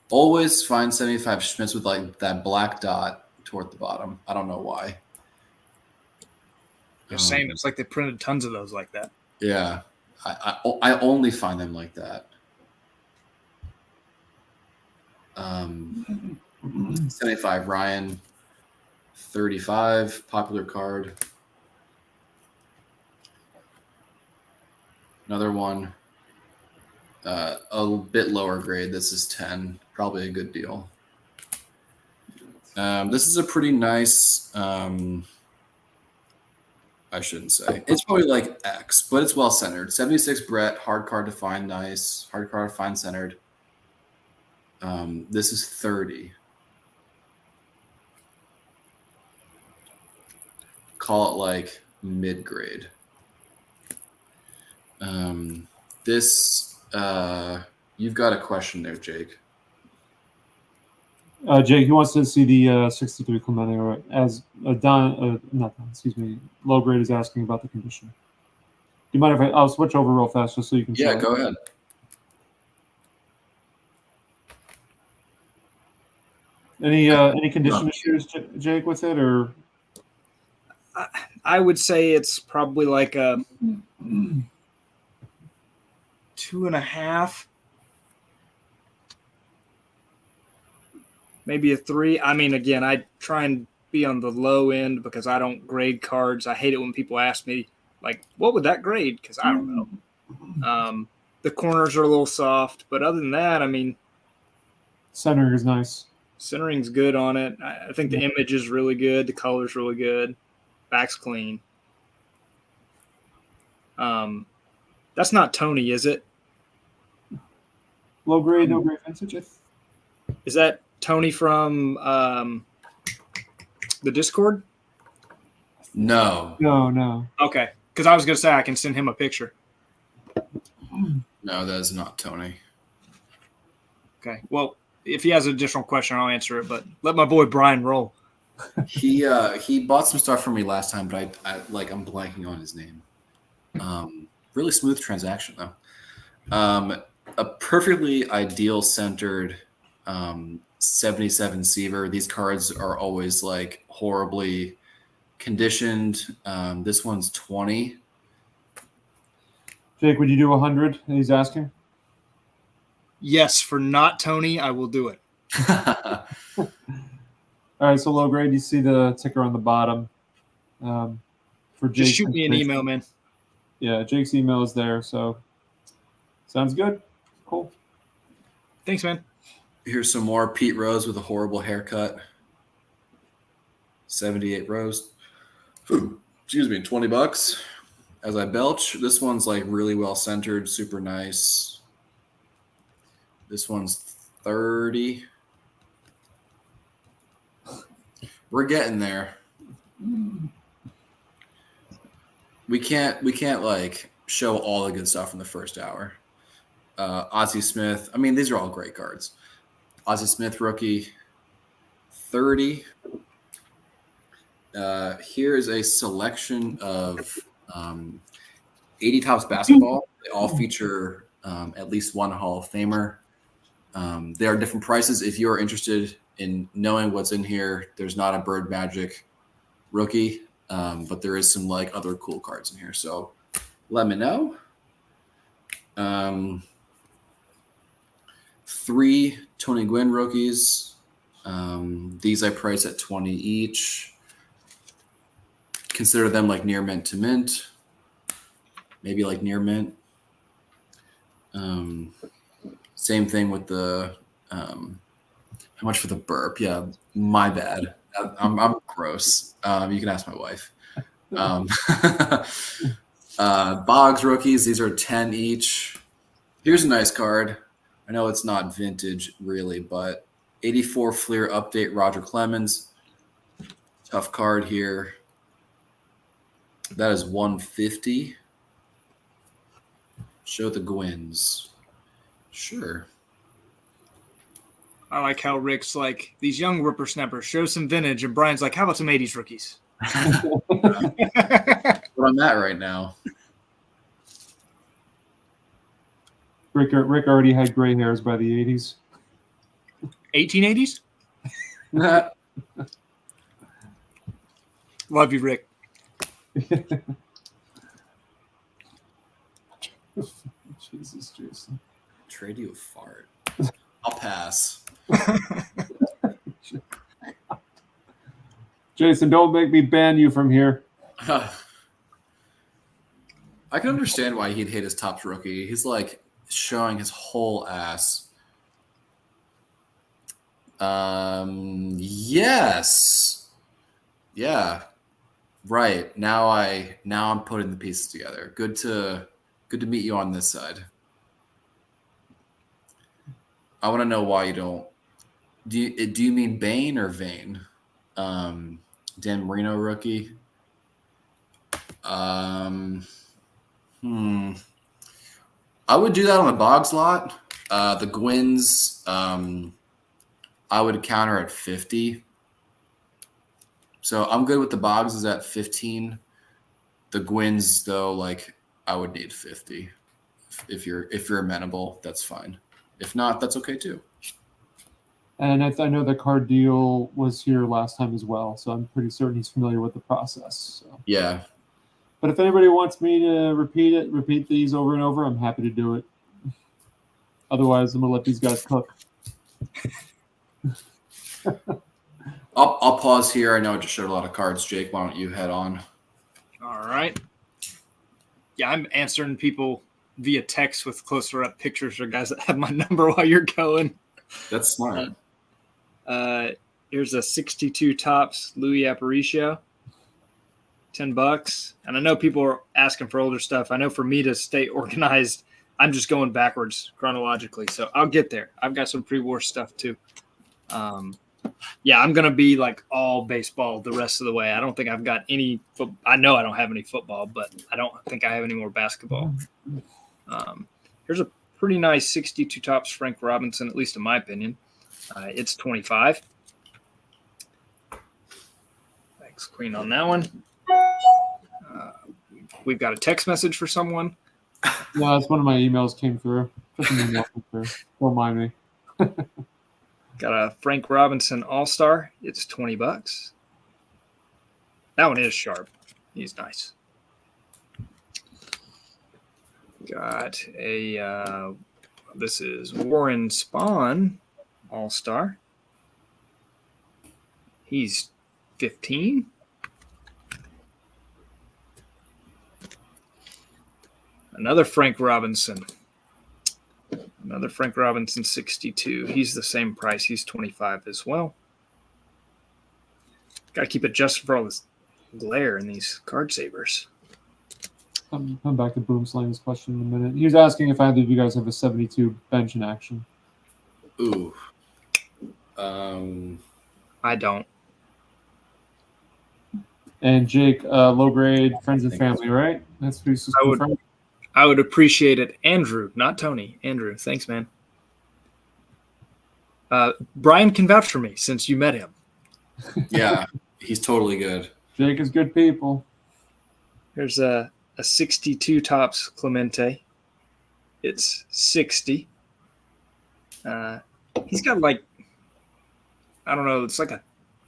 Always find 75 Schmitz with like that black dot toward the bottom. I don't know why. Just saying, it's like they printed tons of those like that. Yeah. I only find them like that. 75 Ryan, 35 popular card. Another one, a bit lower grade. This is 10, probably a good deal. This is a pretty nice. I shouldn't say. It's probably like X, but it's well centered. 76 Brett, hard card to find nice, hard card to find centered. This is 30. Call it like mid grade. This you've got a question there, Jake. Jake, he wants to see the 63 Clemente, or as low grade is asking about the condition. Do you mind if I'll switch over real fast just so you can? Yeah, go ahead. Any condition issues, Jake, with it, or? I would say it's probably like a 2.5. Maybe a 3. I mean, again, I try and be on the low end because I don't grade cards. I hate it when people ask me, like, what would that grade? Because I don't know. The corners are a little soft, but other than that, I mean, Center is nice. Centering's good on it. I think the image is really good. The color's really good. Back's clean. That's not Tony, is it? Low grade, no grade vintage. Is that Tony from the Discord? No, No. Okay, because I was gonna say I can send him a picture. that is not Tony. Okay, well, if he has an additional question, I'll answer it. But let my boy Brian roll. He bought some stuff from me last time, but I'm blanking on his name. Really smooth transaction though. A perfectly ideal centered 77 Seaver. These cards are always like horribly conditioned. This one's 20. Jake, would you do 100? He's asking. Yes, for not Tony, I will do it. All right, so low grade, you see the ticker on the bottom. For Jake, Just shoot me an email, man. Yeah, Jake's email is there. So sounds good. Cool. Thanks, man. Here's some more Pete Rose with a horrible haircut. 78 Rose. Excuse me, $20 as I belch. This one's like really well centered, super nice. This one's 30. We're getting there. We can't like show all the good stuff in the first hour. Ozzie Smith. I mean, these are all great cards. Ozzie Smith rookie, 30. Here is a selection of 80 Tops basketball. They all feature at least one Hall of Famer. They are different prices. If you are interested in knowing what's in here, there's not a Bird Magic rookie, but there is some like other cool cards in here. So let me know. 3 Tony Gwynn rookies. These I price at 20 each. Consider them like near mint to mint. Maybe like near mint. Same thing with the how much for the burp? Yeah, my bad. I'm gross. You can ask my wife. Boggs rookies. These are 10 each. Here's a nice card. I know it's not vintage really, but 84 Fleer update Roger Clemens. Tough card here. That is 150. Show the Gwynns. Sure. I like how Rick's like, these young whippersnappers, show some vintage, and Brian's like, how about some 80s rookies? Where I'm at right now. Rick already had gray hairs by the 80s. 1880s? Love you, Rick. Jesus, Jason. Trade you a fart. I'll pass. Jason, don't make me ban you from here. I can understand why he'd hate his Topps rookie. He's like showing his whole ass. Yes. Yeah. Right. Now I'm putting the pieces together. Good to meet you on this side. I want to know why you don't. Do you mean Bane or Vane? Dan Marino rookie. I would do that on the Boggs lot. The Gwynns, I would counter at 50. So I'm good with the Boggs is at 15. The Gwynns, though, like I would need 50. If you're amenable, that's fine. If not, that's okay too. And I know the card deal was here last time as well, so I'm pretty certain he's familiar with the process. So. Yeah. But if anybody wants me to repeat these over and over, I'm happy to do it. Otherwise, I'm gonna let these guys cook. I'll pause here. I know I just showed a lot of cards. Jake, why don't you head on? All right. Yeah, I'm answering people via text with closer up pictures or guys that have my number while you're going. That's smart. Here's a 62 Topps Louis Aparicio. $10. And I know people are asking for older stuff. I know for me to stay organized, I'm just going backwards chronologically. So I'll get there. I've got some pre-war stuff too. Yeah, I'm going to be like all baseball the rest of the way. I don't think I've got any I know I don't have any football, but I don't think I have any more basketball. Here's a pretty nice 62 tops Frank Robinson, at least in my opinion. It's 25. Thanks, Queen, on that one. We've got a text message for someone. Yeah, that's one of my emails came through. Don't mind me. Got a Frank Robinson All-Star. It's $20. That one is sharp. He's nice. Got a this is Warren Spahn All-Star. He's 15. Another Frank Robinson. Another Frank Robinson 62. He's the same price. He's 25 as well. Got to keep adjusting for all this glare in these card savers. Come back to Boomslang's question in a minute. He was asking if either of you guys have a 72 bench in action. Ooh. I don't. And Jake, low grade, friends and family, right? That's who's confirmed. I would appreciate it. Andrew, not Tony. Andrew, thanks, man. Brian can vouch for me since you met him. Yeah, he's totally good. Jake is good people. Here's a 62 tops Clemente. It's 60. He's got like, I don't know, it's like a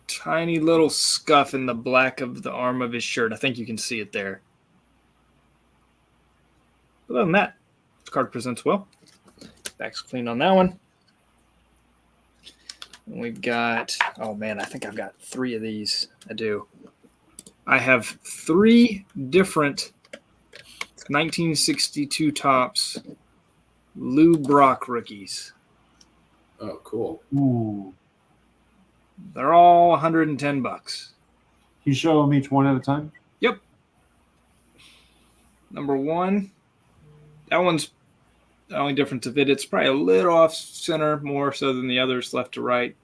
tiny little scuff in the black of the arm of his shirt. I think you can see it there. Other than that, the card presents well. Back's clean on that one. And we've got, oh man, I think I've got 3 of these. I do. I have 3 different 1962 tops Lou Brock rookies. Oh, cool. Ooh. They're all $110. You show them each one at a time? Yep. Number 1. That one's the only difference of it. It's probably a little off center more so than the others left to right.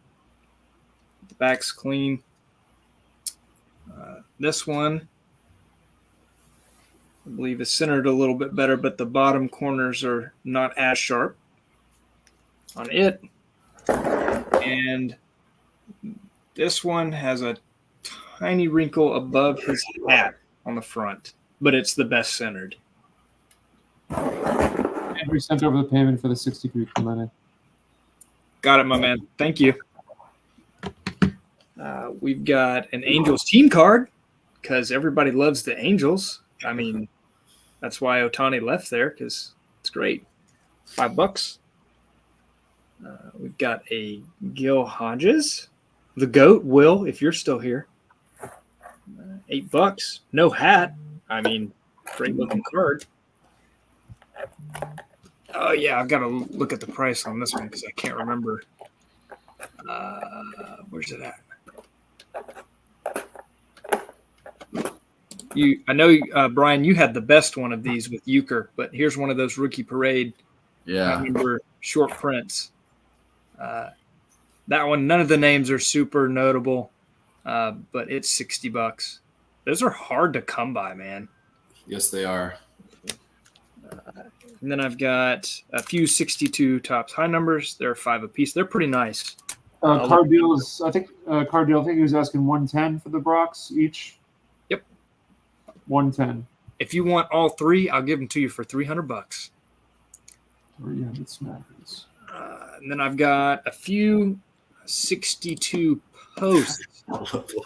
The back's clean. This one, I believe, is centered a little bit better, but the bottom corners are not as sharp on it. And this one has a tiny wrinkle above his hat on the front, but it's the best centered. Andrew sent over the payment for the 63 Clemente. Got it, my man. Thank you. We've got an Angels team card because everybody loves the Angels. I mean, that's why Ohtani left there because it's great. $5. We've got a Gil Hodges, the GOAT, Will, if you're still here. $8. No hat. I mean, great looking card. Oh, yeah, I've got to look at the price on this one because I can't remember. Where's it at? I know, Brian, you had the best one of these with Euchre, but here's one of those rookie parade. Yeah. I remember short prints. That one, none of the names are super notable, but it's $60. Those are hard to come by, man. Yes, they are. And then I've got a few 62 tops high numbers. They're 5 apiece. They're pretty nice. Card deals, I think he was asking 110 for the Brocs each. Yep. 110. If you want all 3, I'll give them to you for $300. 300 smackers. And then I've got a few 62 posts.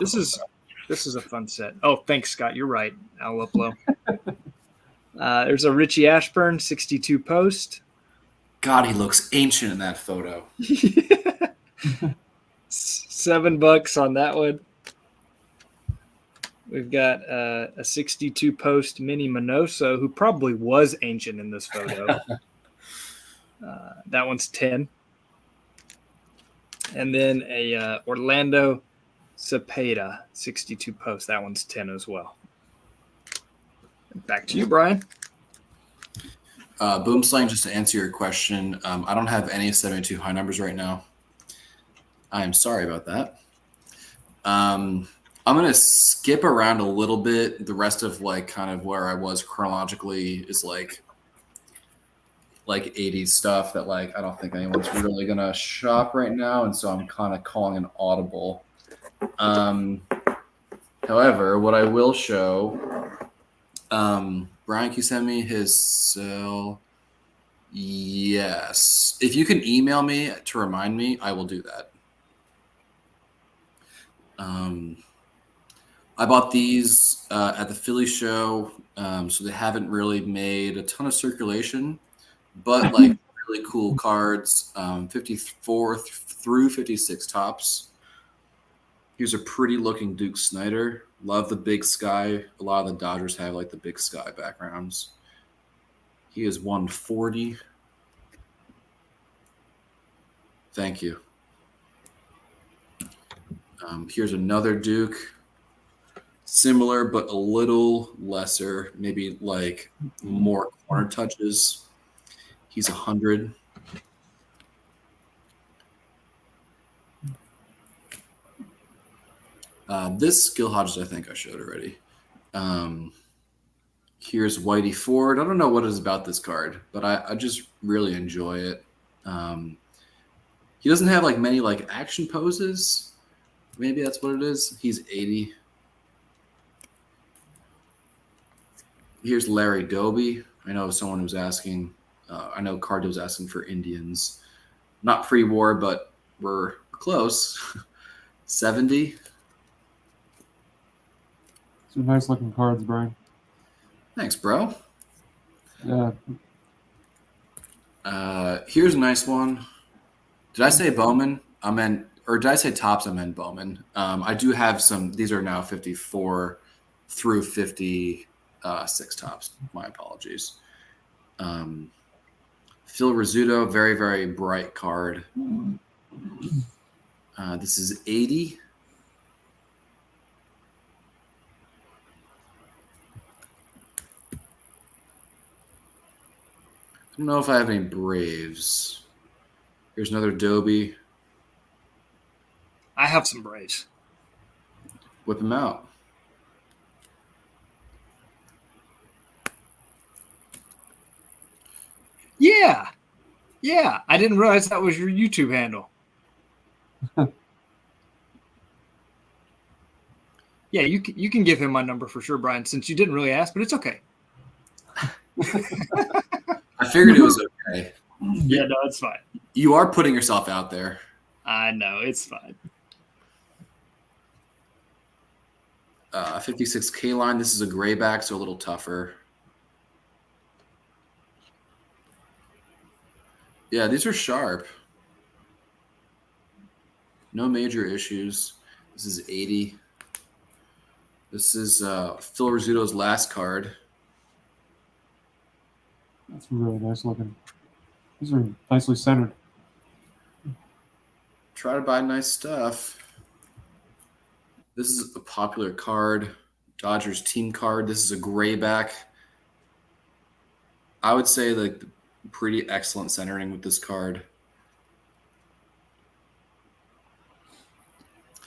This is a fun set. Oh, thanks, Scott. You're right. I'll upload. There's a Richie Ashburn 62 post. God, he looks ancient in that photo. $7 on that one. We've got a 62 post Mini Minoso, who probably was ancient in this photo. That one's 10. And then a Orlando Cepeda 62 post. That one's 10 as well. Back to you, Brian. Boomslang, just to answer your question, I don't have any 72 high numbers right now. I am sorry about that. I'm going to skip around a little bit. The rest of like kind of where I was chronologically is like 80s stuff that like I don't think anyone's really going to shop right now. And so I'm kind of calling an audible. However, what I will show, Brian, can you send me his cell? Yes. If you can email me to remind me, I will do that. I bought these at the Philly show, so they haven't really made a ton of circulation, but like really cool cards, 54 through 56 tops. Here's a pretty looking Duke Snyder. Love the big sky. A lot of the Dodgers have like the big sky backgrounds. He is 140. Thank you. Here's another Duke. Similar, but a little lesser, maybe like more corner touches. He's 100. This Skill Hodges, I think I showed already. Here's Whitey Ford. I don't know what it is about this card, but I just really enjoy it. He doesn't have like many like action poses. Maybe that's what it is. He's 80. Here's Larry Doby. I know someone was asking. I know Cardo was asking for Indians. Not pre-war, but we're close. 70. Some nice looking cards, Brian. Thanks, bro. Yeah. Here's a nice one. Did I say Bowman? Or did I say Tops? I meant Bowman. I do have some. These are now 54 through 56 tops. My apologies. Phil Rizzuto, very, very bright card. This is 80. I don't know if I have any Braves. Here's another Doby. I have some Braves. Whip him out. Yeah. Yeah. I didn't realize that was your YouTube handle. Yeah, you can give him my number for sure, Brian, since you didn't really ask, but it's okay. I figured it was okay. Yeah, no, it's fine. You are putting yourself out there. I know, it's fine. 56 K line. This is a grayback, so a little tougher. Yeah, these are sharp. No major issues. This is 80. This is Phil Rizzuto's last card. That's really nice looking. These are nicely centered. Try to buy nice stuff. This is a popular card. Dodgers team card. This is a grayback. I would say like pretty excellent centering with this card.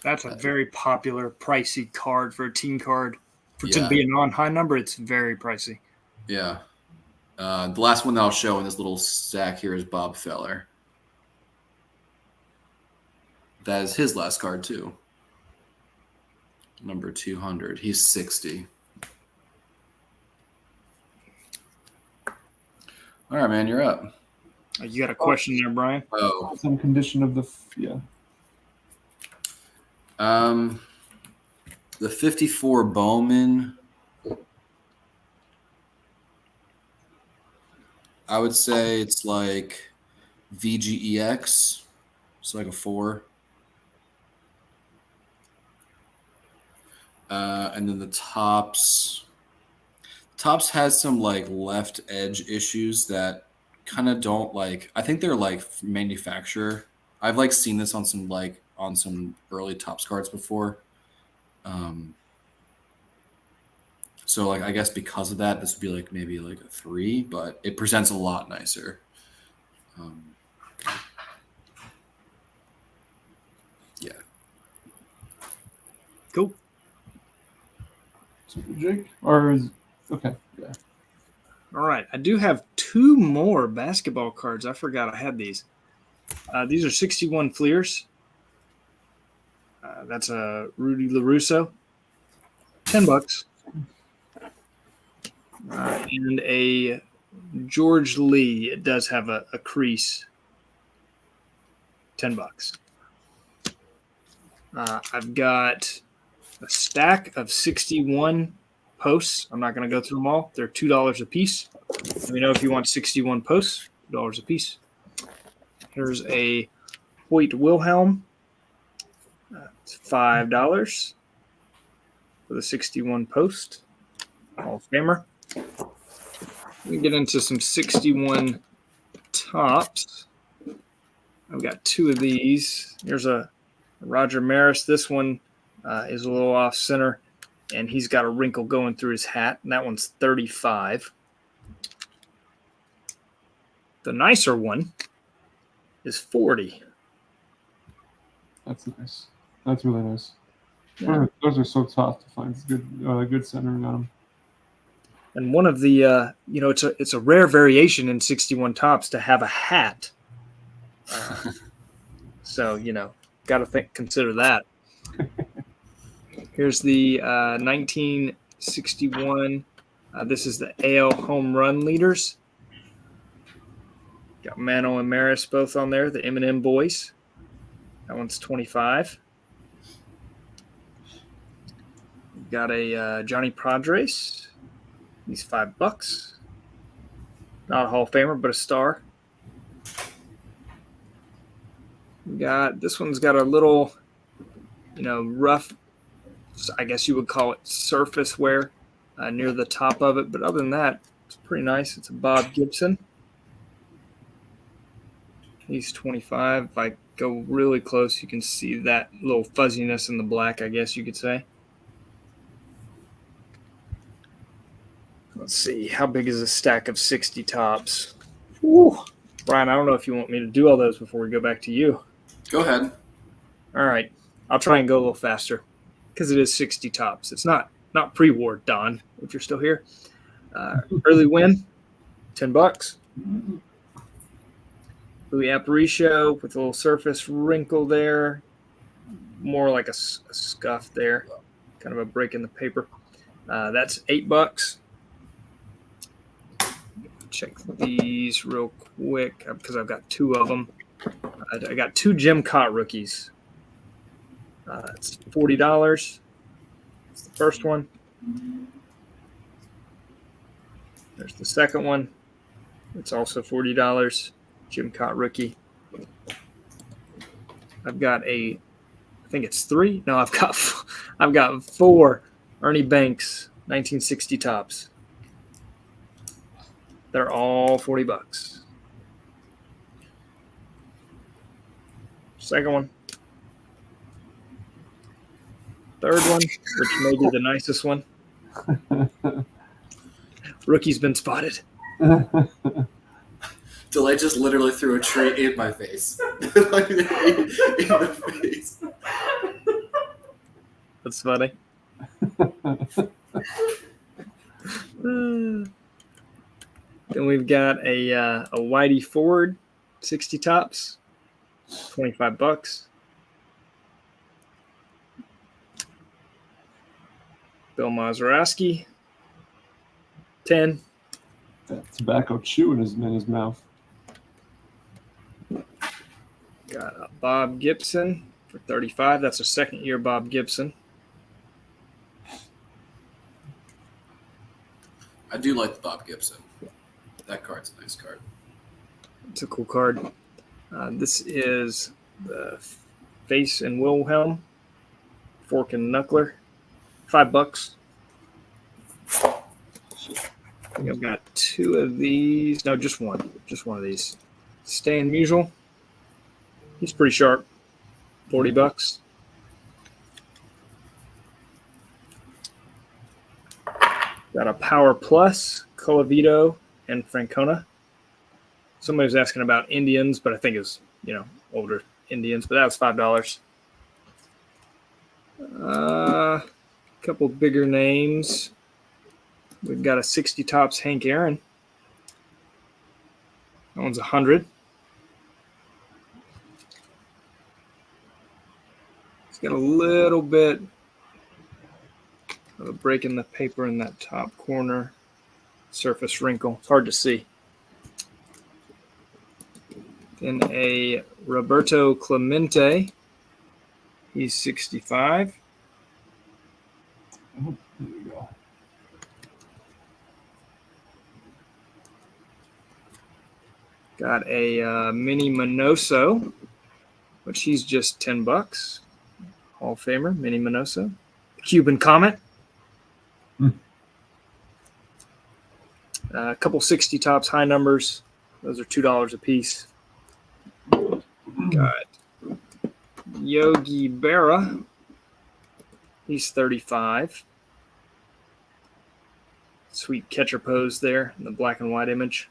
That's a very popular, pricey card for a team card. To Yeah. be a non-high number, it's very pricey. Yeah. The last one that I'll show in this little stack here is Bob Feller. That is his last card too. Number 200. He's 60. All right, man, you're up. You got a question there, Brian? Oh, Some condition of the the 54 Bowman. I would say it's like VGEX. It's like a 4. And then the Tops has some like left edge issues that kind of don't like. I think they're like manufacturer. I've like seen this on some early Topps cards before. So like I guess because of that, this would be like maybe like a 3, but it presents a lot nicer. Yeah. Cool. Super Jake? Or is okay, yeah. All right. I do have 2 more basketball cards. I forgot I had these. These are 61 Fleers. That's a Rudy LaRusso. $10. And a George Lee. It does have a crease. $10. I've got a stack of 61 posts. I'm not going to go through them all. They're $2 a piece. Let me know if you want 61 posts. $2 a piece. Here's a Hoyt Wilhelm. It's $5 for the 61 post. Hall of Famer. We get into some 61 tops. I've got 2 of these. Here's a Roger Maris. This one is a little off center, and he's got a wrinkle going through his hat, and that one's $35. The nicer one is $40. That's nice. That's really nice. Yeah. Those are so tough to find. It's good centering on them. And one of the, it's a rare variation in 61 tops to have a hat. So, got to consider that. Here's the 1961. This is the AL home run leaders. Got Mano and Maris both on there, the M&M boys. That one's $25. Got a Johnny Padres. He's $5. Not a Hall of Famer, but a star. This one's got a little, rough, I guess you would call it surface wear near the top of it. But other than that, it's pretty nice. It's a Bob Gibson. He's $25. If I go really close, you can see that little fuzziness in the black, I guess you could say. Let's see. How big is a stack of 60 tops? Woo. Brian, I don't know if you want me to do all those before we go back to you. Go ahead. All right. I'll try and go a little faster because it is 60 tops. It's not pre-war, Don, if you're still here. Early win, $10. Louis Aparicio with a little surface wrinkle there. More like a scuff there. Kind of a break in the paper. That's $8. Check these real quick because I've got 2 of them. I got 2 Jim Cott rookies. It's $40. That's the first one. There's the second one. It's also $40. Jim Cott rookie. I've got I think it's 3. No, I've got 4 Ernie Banks 1960 tops. They're all $40. Second one. Third one, which may be the nicest one. Rookie's been spotted. Delay just literally threw a tree in my face. Like, in the face. That's funny. Then we've got a Whitey Ford 60 tops, $25. Bill Mazeroski, $10. That tobacco chew in his mouth. Got a Bob Gibson for $35. That's a second-year Bob Gibson. I do like the Bob Gibson. That card's a nice card. It's a cool card. This is the Face and Wilhelm, Fork and Knuckler, $5. I think I've got 2 of these. No, just one. Just one of these. Stan Musial. He's pretty sharp. $40. Got a Power Plus, Colavito, and Francona. Somebody was asking about Indians, but I think it's, older Indians, but that was $5. A couple bigger names. We've got a 60 Tops Hank Aaron. That one's 100. It's got a little bit of a break in the paper in that top corner. Surface wrinkle. It's hard to see. Then a Roberto Clemente. He's 65. Oh, there we go. Got a Mini Minoso, which he's just $10. Hall of Famer, Mini Minoso. Cuban Comet. A couple 60 Tops high numbers. Those are $2 a piece. Got Yogi Berra. He's 35. Sweet catcher pose there in the black and white image.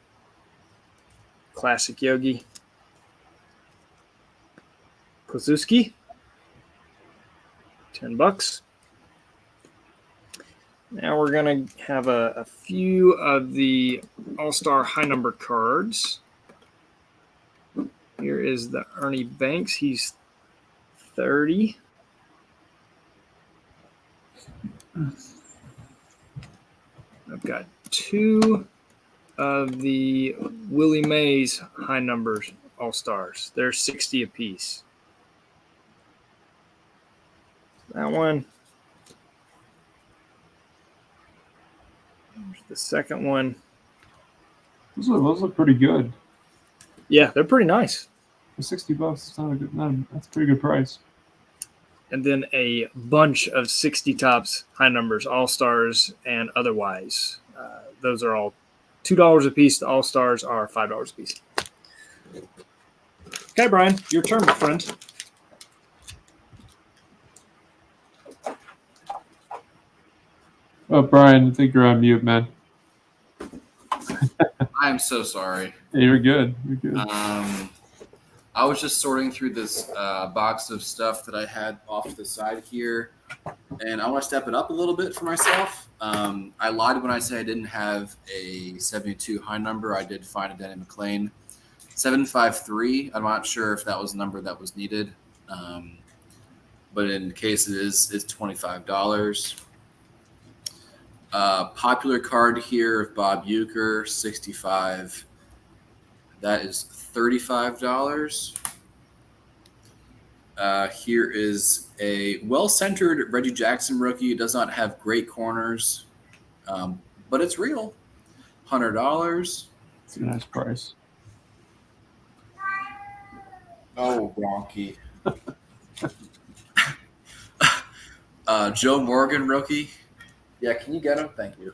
Classic Yogi. Kozuski. $10. Now we're going to have a few of the All-Star high number cards. Here is the Ernie Banks. He's 30. I've got two of the Willie Mays high numbers All-Stars. They're 60 apiece. That one. There's the second one. Those look pretty good. Yeah, they're pretty nice. For $60, that's a pretty good price. And then a bunch of 60 Tops high numbers, All-Stars and otherwise. Those are all $2 a piece. The All-Stars are $5 a piece. Okay, Brian, your turn, my friend. Oh, Brian, I think you're on mute, man. I'm so sorry. Yeah, you're good. You're good. I was just sorting through this box of stuff that I had off to the side here, and I want to step it up a little bit for myself. I lied when I said I didn't have a 72 high number. I did find a Danny McLean 753. I'm not sure if that was the number that was needed, but in case it is, it's $25. Popular card here of Bob Uecker, 65. That is $35. Here is a well-centered Reggie Jackson rookie. It does not have great corners, but it's real. $100. It's a nice price. Oh, wonky. Joe Morgan rookie. Yeah, can you get him? Thank you.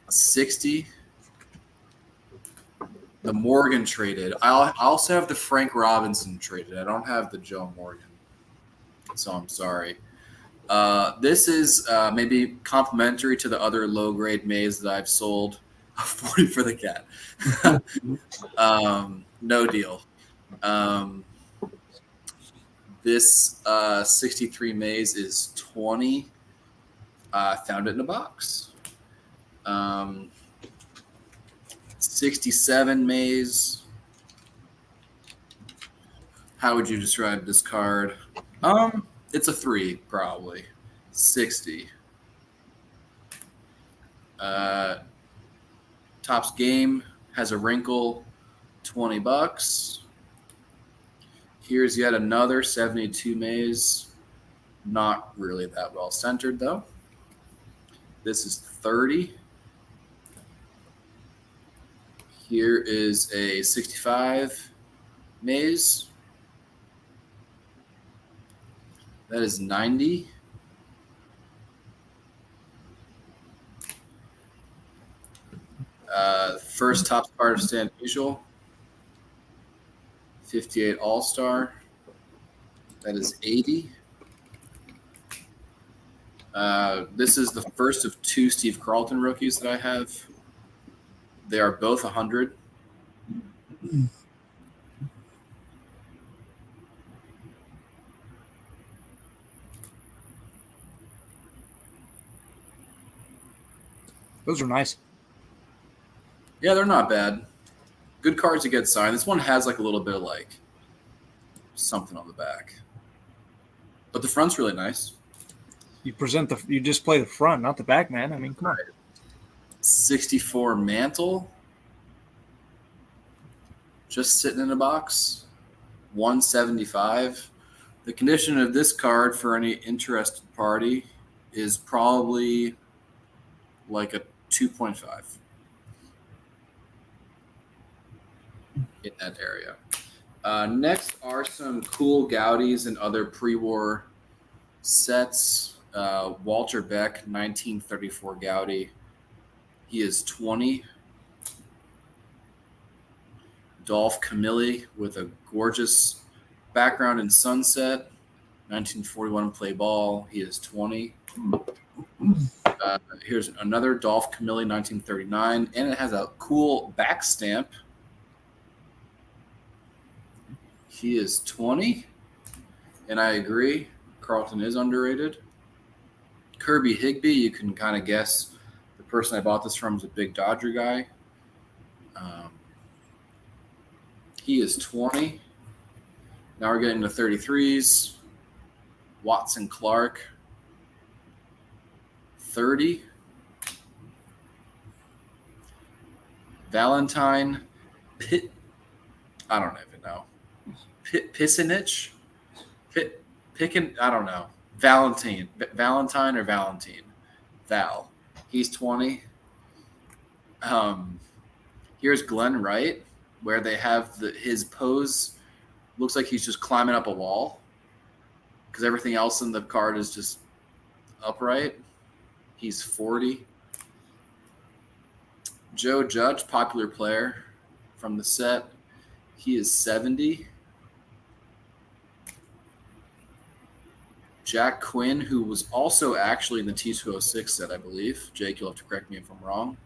60. The Morgan traded. I also have the Frank Robinson traded. I don't have the Joe Morgan, so I'm sorry. This is maybe complimentary to the other low-grade Mays that I've sold. 40 for the cat. No deal. This 63 Mays is 20. Found it in a box. 67 Mays. How would you describe this card? It's a 3, probably. 60. Topps Game has a wrinkle, $20. Here's yet another 72 Mays. Not really that well centered, though. This is 30. Here is a 65 Mays. That is 90. First top card of Stan Musial. 58 All-Star. That is 80. This is the first of 2 Steve Carlton rookies that I have. They are both 100. Those are nice. Yeah, they're not bad. Good cards to get signed. This one has like a little bit of like something on the back, but the front's really nice. You just play the front, not the back, man. I mean, come on. 64 mantle, just sitting in a box. 175. The condition of this card for any interested party is probably like a 2.5 in that area. Next are some cool Gaudis and other pre-war sets. Walter Beck, 1934 Gaudi. He is 20. Dolph Camilli with a gorgeous background in sunset. 1941 play ball. He is 20. Here's another Dolph Camilli, 1939, and it has a cool back stamp. He is 20, and I agree. Carlton is underrated. Kirby Higbee, you can kind of guess the person I bought this from is a big Dodger guy. He is 20. Now we're getting to 33s. Watson Clark, 30. Valentine Pitt, I don't even know. Pissinich? Pickin, I don't know. Valentine or Valentine? Val. He's 20. Here's Glenn Wright, where they have his pose looks like he's just climbing up a wall because everything else in the card is just upright. He's 40. Joe Judge, popular player from the set. He is 70. Jack Quinn, who was also actually in the T206 set, I believe. Jake, you'll have to correct me if I'm wrong.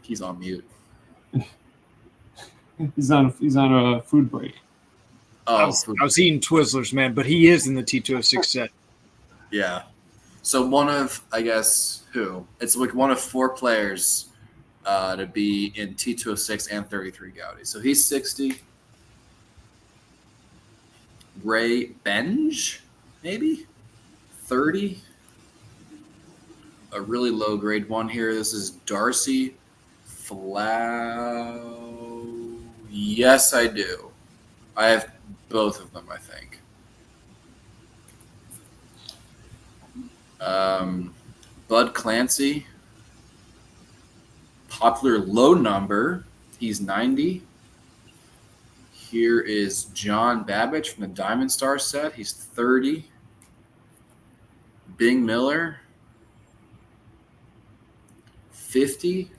He's on mute. He's on a food break. I was eating Twizzlers, man, but he is in the T206 set. Yeah. So one of, I guess, who? It's like one of 4 players to be in T206 and 33 Gaudi. So he's 60. Ray Benge, maybe? 30. A really low grade one here. This is Darcy Flau. Yes, I do. I have both of them, I think. Bud Clancy, popular low number. He's 90. Here is John Babbage from the Diamond Star set. He's 30. Bing Miller, 50.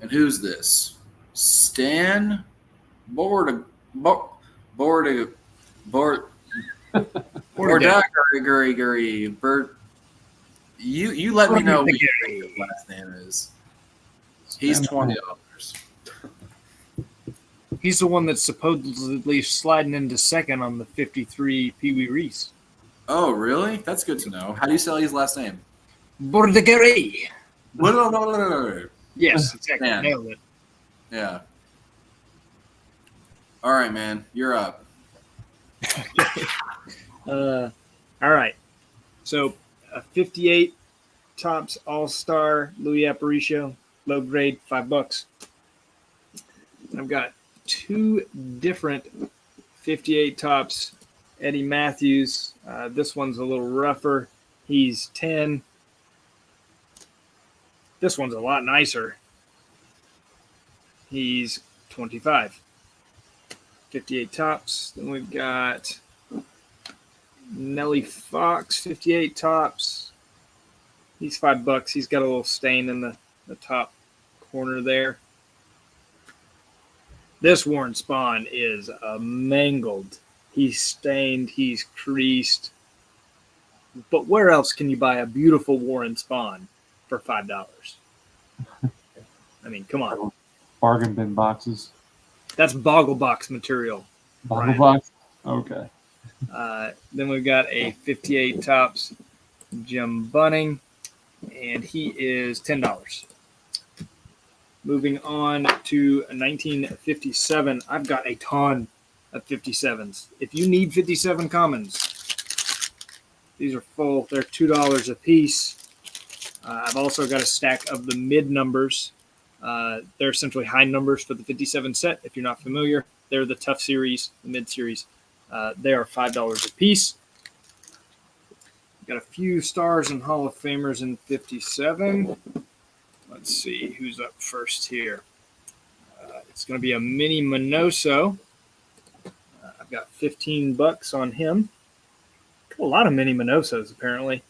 And who's this? Stan Bordagari. You let me know what your last name is. He's $20. He's the one that's supposedly sliding into second on the 53 Pee Wee Reese. Oh, really? That's good to know. How do you spell his last name? Bordagari. Yeah. Yes, exactly. Man. Nailed it. Yeah. All right, man. You're up. All right. So a 58 Topps All-Star Louis Aparicio, low grade, $5. I've got 2 different 58 Topps Eddie Matthews. This one's a little rougher. He's 10. This one's a lot nicer. He's 25. 58 Topps. Then we've got Nelly Fox, 58 Topps. He's $5. He's got a little stain in the top corner there. This Warren Spahn is a mangled He's stained. He's creased. But where else can you buy a beautiful Warren Spawn for $5? I mean, come on. Bargain bin boxes. That's Boggle Box material. Bottle Brian. box. Okay. Then we've got a 58 Tops Jim Bunning, and he is $10. Moving on to 1957, I've got a ton of 57s. If you need 57 commons, these are full. They're $2 a piece. I've also got a stack of the mid numbers. They're essentially high numbers for the 57 set. If you're not familiar, they're the tough series, the mid series. They are $5 a piece. Got a few stars and Hall of Famers in 57. Let's see who's up first here. It's going to be a mini Minoso. I've got $15 on him. A lot of mini Minosos, apparently.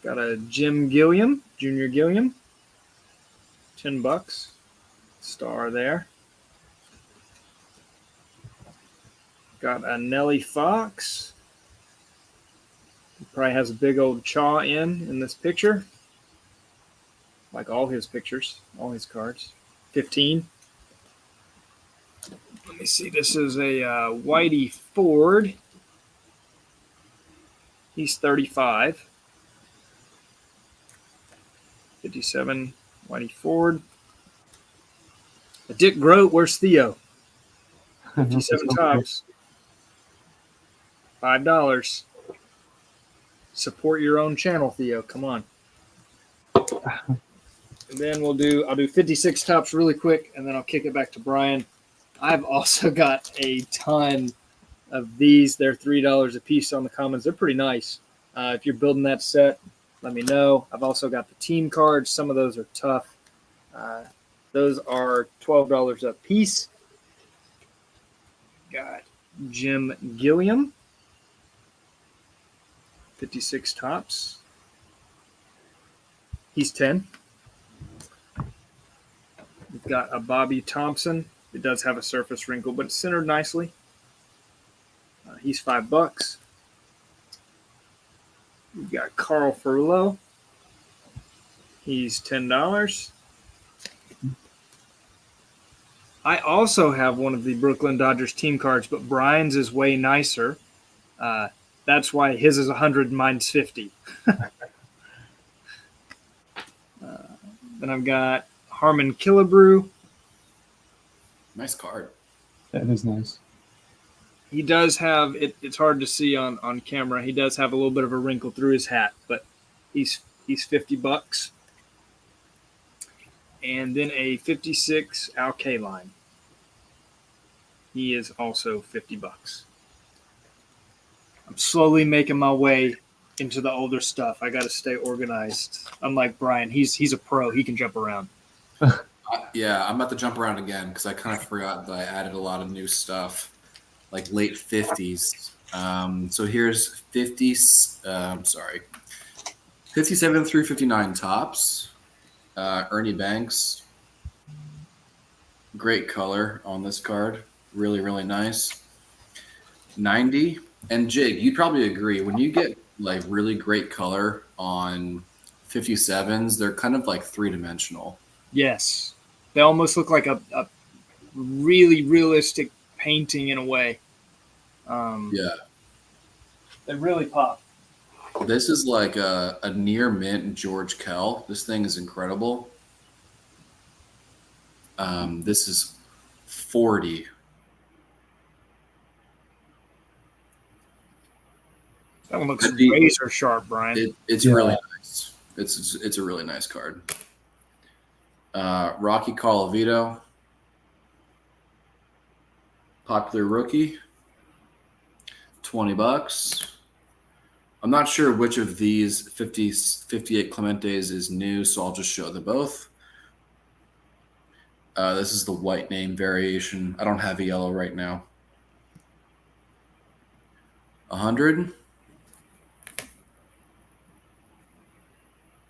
Got a Jim Gilliam, Junior Gilliam. $10. Star there. Got a Nellie Fox. He probably has a big old chaw in this picture. Like all his pictures, all his cards. 15. Let me see. This is a Whitey Ford. He's 35. 57. Whitey Ford. A Dick Groat. Where's Theo? 57 Tops. $5. Support your own channel, Theo. Come on. And then I'll do 56 Tops really quick, and then I'll kick it back to Brian. I've also got a ton of these. They're $3 a piece on the commons. They're pretty nice. If you're building that set, let me know. I've also got the team cards. Some of those are tough. Those are $12 a piece. Got Jim Gilliam. 56 Tops. He's 10. We've got a Bobby Thompson. It does have a surface wrinkle, but it's centered nicely. He's $5. We've got Carl Furlow. He's $10. I also have one of the Brooklyn Dodgers team cards, but Brian's is way nicer. That's why his is 100 and mine's 50. Then I've got Harmon Killebrew. Nice card. That is nice. He does have it. It's hard to see on camera. He does have a little bit of a wrinkle through his hat, but he's $50. And then a 56 Al Kaline. He is also $50. I'm slowly making my way into the older stuff. I got to stay organized. Unlike Brian, he's a pro. He can jump around. Yeah, I'm about to jump around again because I kind of forgot that I added a lot of new stuff, like late 50s. So here's 57 through 59 Tops. Ernie Banks. Great color on this card. Really, really nice. 90. And Jig, you'd probably agree. When you get like really great color on 57s, they're kind of like three-dimensional. Yes. They almost look like a really realistic painting in a way. Yeah. They really pop. This is like a near mint George Kell. This thing is incredible. This is 40. That one looks razor sharp, Brian. It's really nice. It's a really nice card. Rocky Colavito. Popular rookie. $20. I'm not sure which of these 58 Clementes is new, so I'll just show them both. This is the white name variation. I don't have a yellow right now. 100.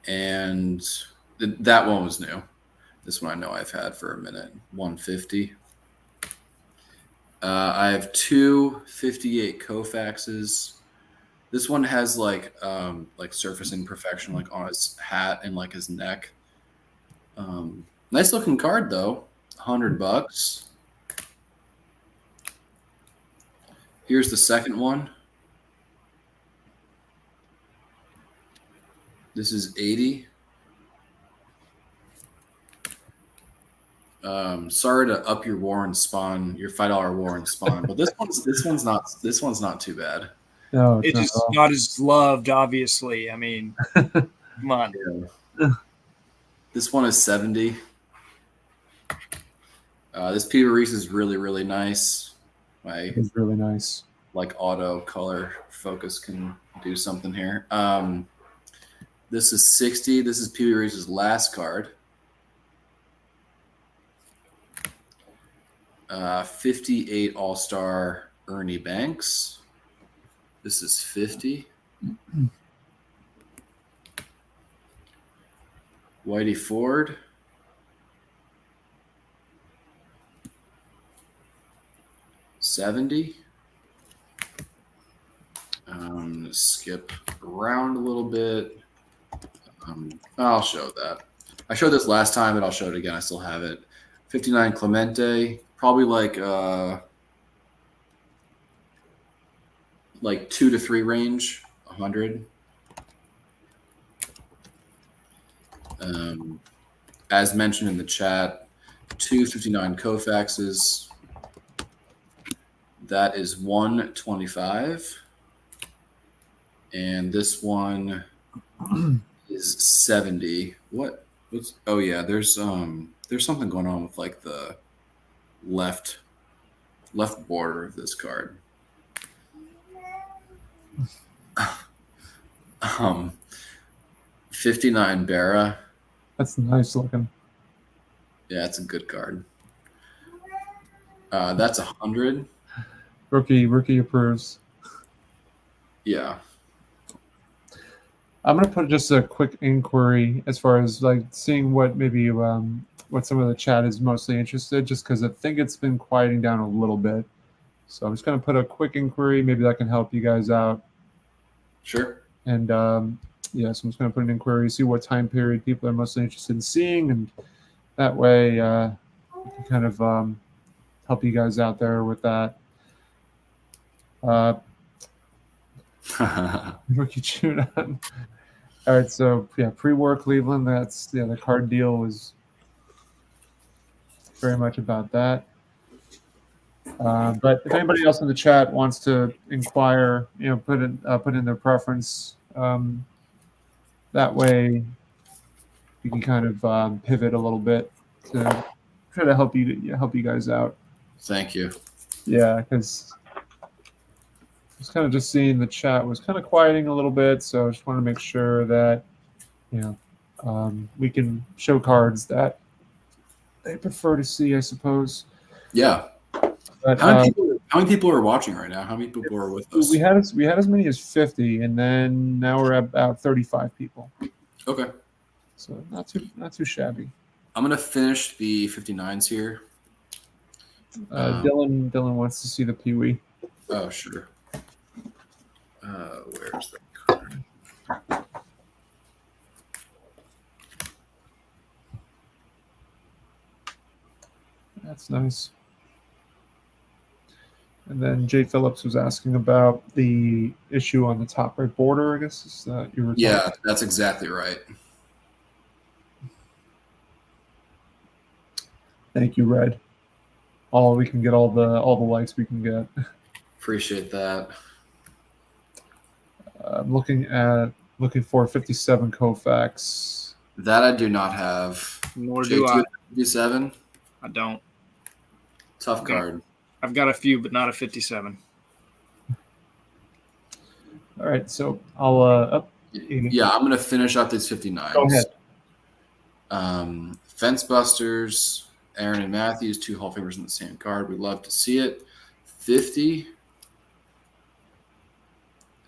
And that one was new. This one I know I've had for a minute. 150. I have two 58 Koufaxes. This one has like surface imperfection like on his hat and like his neck. Nice looking card though. $100. Here's the second one. This is 80. Sorry to up your Warren spawn, your $5 Warren spawn, but this one's not too bad. No, It's not just at all. not as loved, obviously. I mean, come on. This one is 70. This Peter Reese is really, really nice. My It's really nice. like auto color focus can do something here. This is 60. This is Peter Reese's last card. 58 All-Star Ernie Banks. This is 50. Whitey Ford. $70. Skip around a little bit. I'll show that. I showed this last time, but I'll show it again. I still have it. 59 Clemente. Probably like 2 to 3 range. 100. As mentioned in the chat, 259 Koufaxes. That is 125. And this one is 70. What's oh yeah, there's something going on with like the left border of this card. 59 Barra. That's nice looking. Yeah, it's a good card. That's 100. Rookie approves. Yeah. I'm gonna put just a quick inquiry as far as like seeing what maybe what some of the chat is mostly interested, just because I think it's been quieting down a little bit. So I'm just gonna put a quick inquiry. Maybe that can help you guys out. Sure. And yeah, so I'm just gonna put an inquiry, see what time period people are mostly interested in seeing, and that way we can kind of help you guys out there with that. Rookie tune on. All right, so yeah, pre-war Cleveland. That's the card deal was very much about that. But if anybody else in the chat wants to inquire, put in their preference. That way, you can kind of pivot a little bit to try to help you guys out. Thank you. Yeah, because I was kind of just seeing the chat was kind of quieting a little bit, so I just want to make sure that we can show cards that they prefer to see, I suppose. Yeah. But, how many people are watching right now? How many people are with us? We had as many as 50, and then now we're at about 35 people. Okay. So not too shabby. I'm gonna finish the 59s here. Dylan wants to see the Pee-wee. Oh sure. Where's the card? That's nice. And then Jay Phillips was asking about the issue on the top right border, I guess, is that you were talking about? That's exactly right. Thank you, Red. We can get all the likes we can get. Appreciate that. I'm looking for 57 Koufax. That I do not have. Nor do I. 57. I don't. Tough card. I've got a few, but not a 57. All right, so I'll Yeah, I'm gonna finish up these 59s. Go ahead. Fence Busters, Aaron and Matthews, 2 Hall of Famers in the same card. We'd love to see it. 50.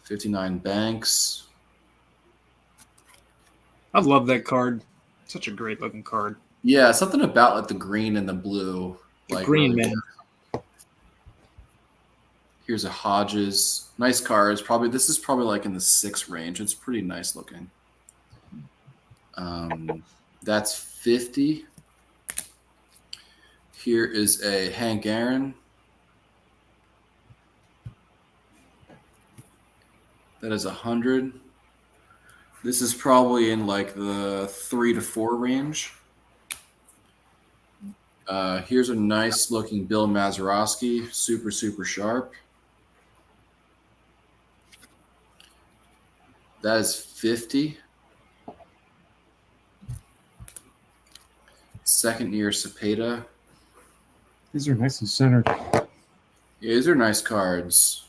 59 Banks. I love that card. Such a great looking card. Yeah, something about like the green and the blue. Like Green really man. Here's a Hodges. Nice cards. This is probably like in the 6 range. It's pretty nice looking. That's 50. Here is a Hank Aaron. That is 100. This is probably in like the 3 to 4 range. Here's a nice looking Bill Mazeroski, super, super sharp. That is 50. Second year Cepeda. These are nicely centered. Yeah, these are nice cards.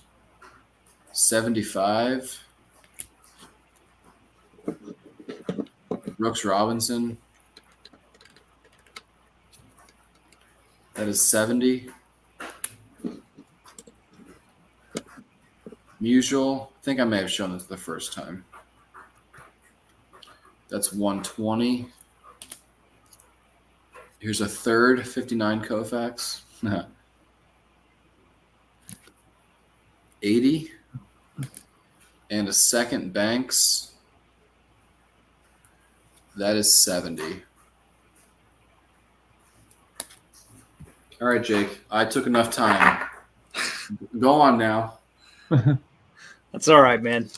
75. Brooks Robinson. That is 70. Musial. I think I may have shown this the first time. That's 120. Here's a third 59 Koufax. 80. And a second Banks. That is 70. All right, Jake. I took enough time. Go on now. That's all right, man.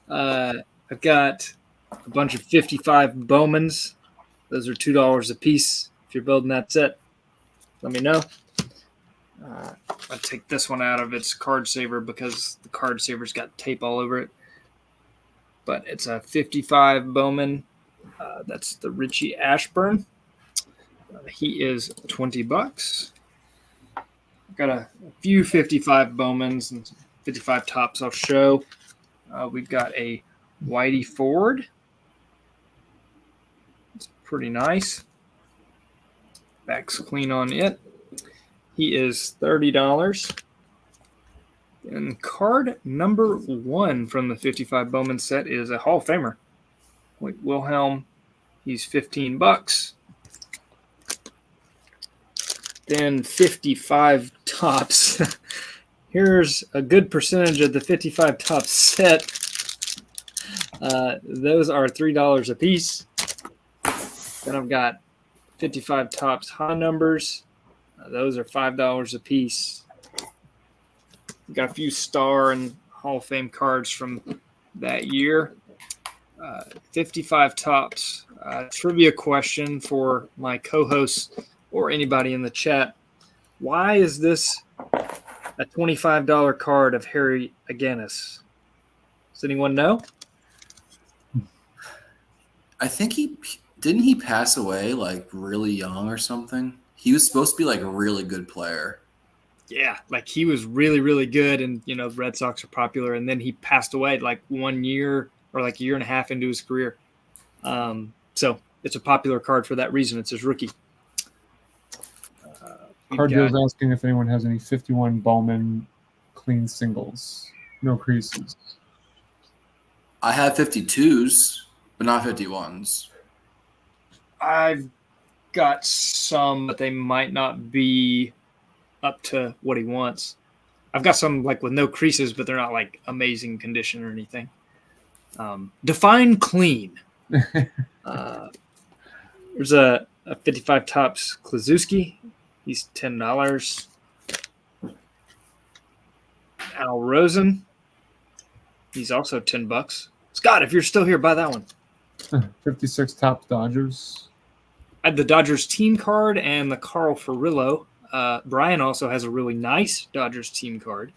I've got a bunch of 55 Bowmans. Those are $2 a piece. If you're building that set, let me know. I'll take this one out of its card saver because the card saver's got tape all over it. But it's a 55 Bowman. That's the Richie Ashburn. He is $20. Got a few 55 Bowmans and 55 tops I'll show. We've got a Whitey Ford. It's pretty nice. Back's clean on it. He is $30. And card number 1 from the 55 Bowman set is a Hall of Famer. Wilhelm. He's $15. Then 55 tops. Here's a good percentage of the 55 tops set. Those are $3 a piece. Then I've got 55 tops high numbers. Those are $5 a piece. Got a few Star and Hall of Fame cards from that year. 55 tops. Trivia question for my co-hosts or anybody in the chat. Why is this a $25 card of Harry Aganis? Does anyone know? I think he pass away like really young or something. He was supposed to be like a really good player. Yeah, like he was really, really good, and the Red Sox are popular, and then he passed away like 1 year or like a year and a half into his career. So it's a popular card for that reason. It's his rookie. Card Deal's asking if anyone has any 51 Bowman clean singles. No creases. I have 52s, but not 51s. I've got some, but they might not be up to what he wants. I've got some like with no creases, but they're not like amazing condition or anything. Define clean. There's a 55 tops Klazuski. He's $10. Al Rosen. He's also $10. Scott, if you're still here, buy that one. 56 top Dodgers. I had the Dodgers team card and the Carl Furillo. Brian also has a really nice Dodgers team card.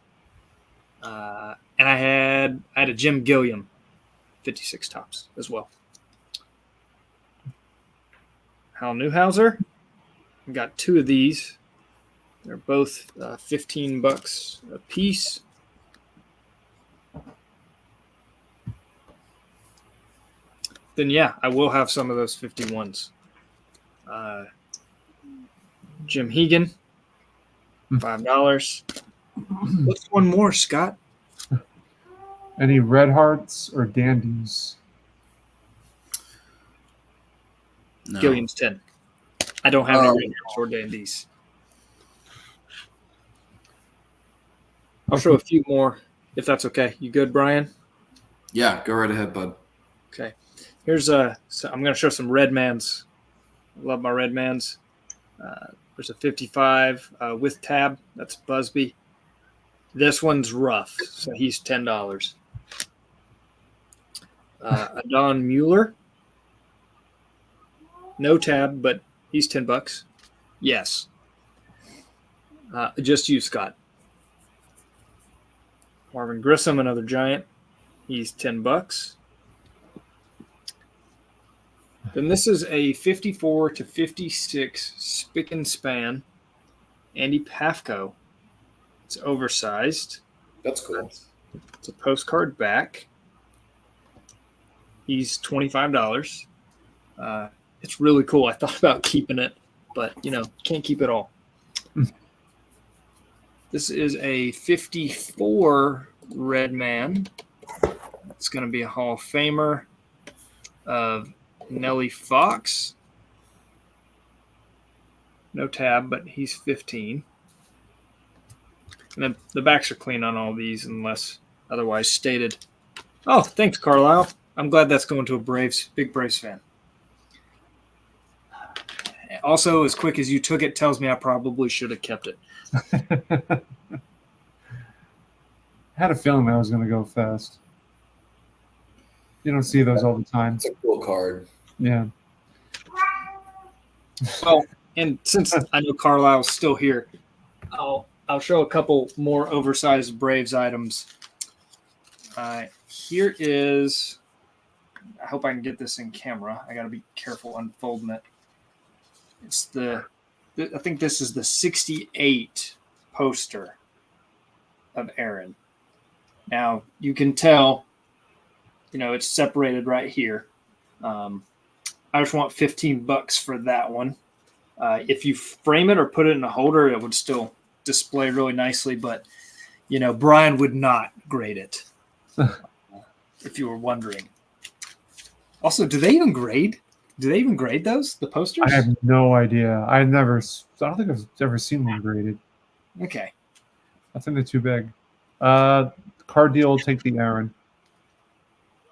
And I had a Jim Gilliam, 56 tops as well. Hal Newhouser. I got 2 of these. They're both $15 a piece. Then yeah, I will have some of those 51s. Jim Hegan, $5. What's one more, Scott? Any Red Hearts or Dandies? No. Gilliam's 10. I don't have any Red Hearts or Dandies. I'll show a few more if that's okay. You good, Brian? Yeah, go right ahead, bud. Okay. Here's so I'm going to show some Redmans. I love my Redmans. There's a 55 with tab. That's Busby. This one's rough, so he's $10. A Don Mueller. No tab, but he's $10. Yes. Just you, Scott. Marvin Grissom, another giant. He's $10. Then this is a 54 to 56 spick and span. Andy Pafko. It's oversized. That's cool. It's a postcard back. He's $25. It's really cool. I thought about keeping it, but can't keep it all. This is a 54 Redman. It's going to be a Hall of Famer of Nellie Fox. No tab, but he's 15. And then the backs are clean on all these unless otherwise stated. Oh, thanks, Carlisle. I'm glad that's going to a big Braves fan. Also, as quick as you took it tells me I probably should have kept it. I had a feeling that was going to go fast. You don't see those all the time. It's a cool card. Yeah. Well, and since I know Carlisle's still here, I'll show a couple more oversized Braves items. Here is, I hope I can get this in camera. I got to be careful unfolding it. It's I think this is the 68 poster of Aaron. Now you can tell, it's separated right here. I just want $15 for that one. If you frame it or put it in a holder, it would still display really nicely, but Brian would not grade it. If you were wondering. Also, do they even grade? Do they even grade those, the posters? I have no idea. I don't think I've ever seen one graded. Okay. I think they're too big. Card deal will take the Aaron.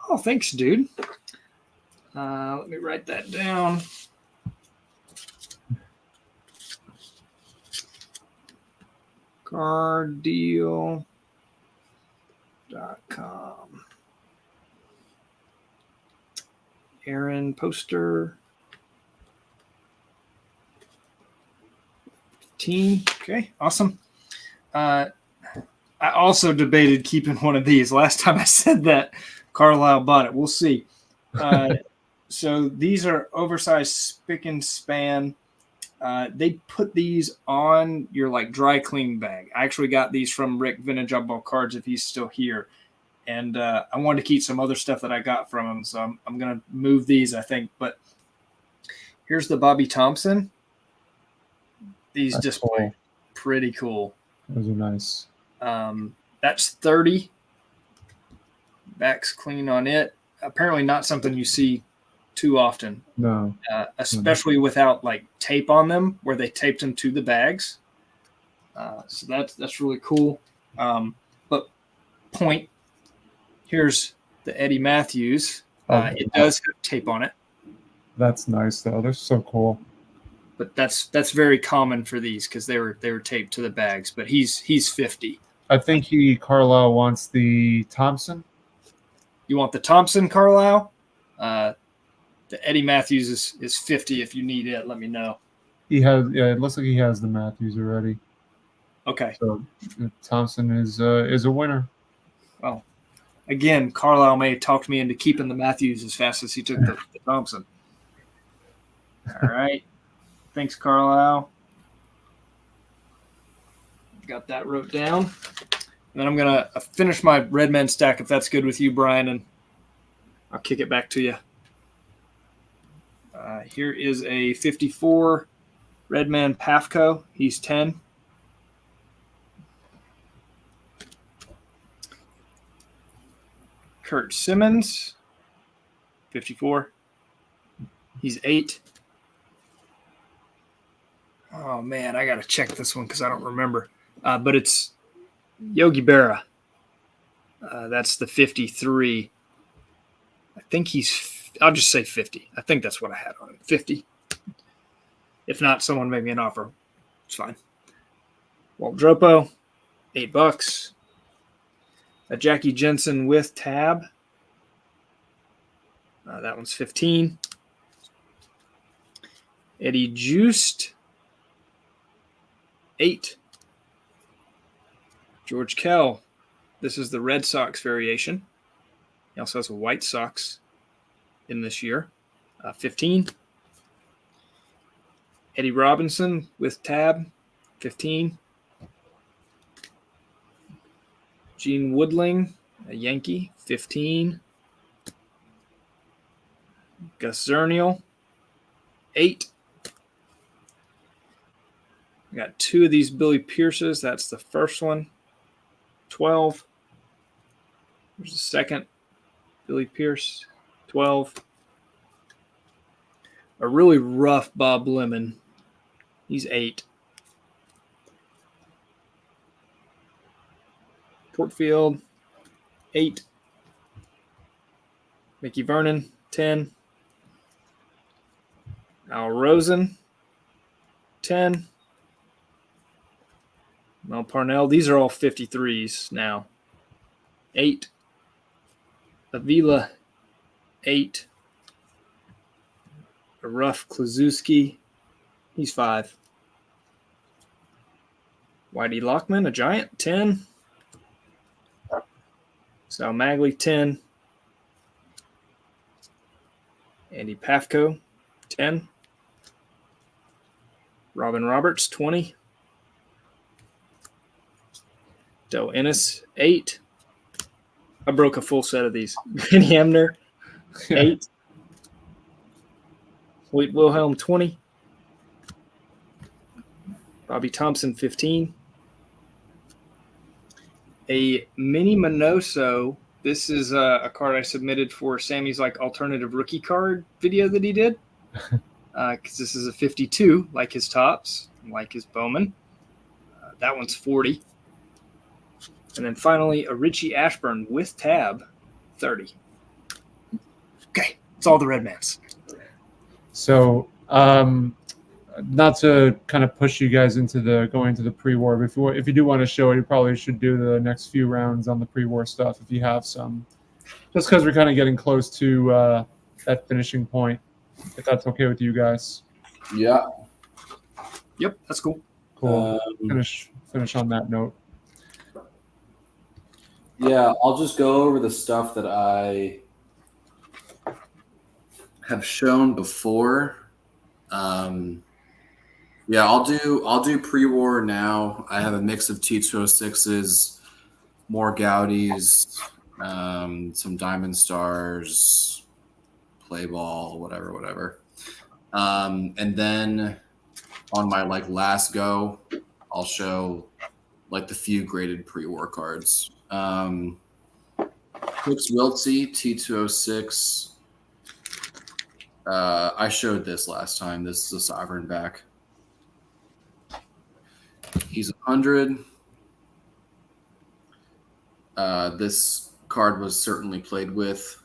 Oh, thanks, dude. Let me write that down. Carddeal.com. Aaron poster. 15. Okay, awesome. I also debated keeping one of these. Last time I said that, Carlisle bought it. We'll see. So these are oversized spick and span. They put these on your dry clean bag. I actually got these from Rick Vintage Oddball Cards if he's still here. And I wanted to keep some other stuff that I got from him. So I'm going to move these, I think. But here's the Bobby Thompson. These display pretty cool. Those are nice. That's 30. Back's clean on it. Apparently not something you see too often. No. Especially without tape on them, where they taped them to the bags. So that's really cool. But point, here's the Eddie Matthews. It does have tape on it. That's nice though. They're so cool. But that's very common for these because they were taped to the bags. But he's 50. I think Carlisle wants the Thompson. You want the Thompson, Carlisle? The Eddie Matthews is 50. If you need it, let me know. He has. Yeah, it looks like he has the Matthews already. Okay. So Thompson is a winner. Well, again, Carlisle may have talked me into keeping the Matthews as fast as he took the Thompson. All right. Thanks, Carlisle. Got that wrote down. And then I'm going to finish my Redman stack, if that's good with you, Brian, and I'll kick it back to you. Here is a 54 Redman Pafko. He's 10. Kurt Simmons, 54. He's 8. Oh, man, I got to check this one because I don't remember. But it's Yogi Berra. That's the 53. I think I'll just say 50. I think that's what I had on him. 50. If not, someone made me an offer. It's fine. Walt Dropo, $8. A Jackie Jensen with tab. That one's 15. Eddie Juiced, 8. George Kell. This is the Red Sox variation. He also has a White Sox in this year. 15. Eddie Robinson with tab, 15. Gene Woodling, a Yankee, 15. Gus Zernial, 8. I got 2 of these Billy Pierces. That's the first one, 12. There's the second Billy Pierce, 12. A really rough Bob Lemon. He's 8. Portfield, 8. Mickey Vernon, 10. Al Rosen, 10. Mel Parnell. These are all 53s now. 8. Avila, 8. A rough Klazuski. He's 5. Whitey Lockman, a Giant, 10. Sal Magley, 10. Andy Pafko, 10. Robin Roberts, 20. Del Ennis, 8. I broke a full set of these. Benny Hamner, 8. Wade Wilhelm, 20. Bobby Thompson, 15. A Mini Minoso. This is a card I submitted for Sammy's alternative rookie card video that he did. Because this is a 52, like his tops, like his Bowman. That one's 40. And then finally, a Richie Ashburn with tab, 30. Okay, it's all the Redmans. So, not to kind of push you guys into going to the pre-war, but if you do want to show it, you probably should do the next few rounds on the pre-war stuff if you have some. Just because we're kind of getting close to that finishing point, if that's okay with you guys. Yeah. Yep, that's cool. Cool. Finish on that note. Yeah, I'll just go over the stuff that I have shown before. Yeah, I'll do pre-war now. I have a mix of T206s, more Gaudis, some Diamond Stars, Play Ball, whatever. And then on my last go, I'll show the few graded pre-war cards. Hooks Wiltsey, T206. I showed this last time. This is a Sovereign back. He's 100. This card was certainly played with.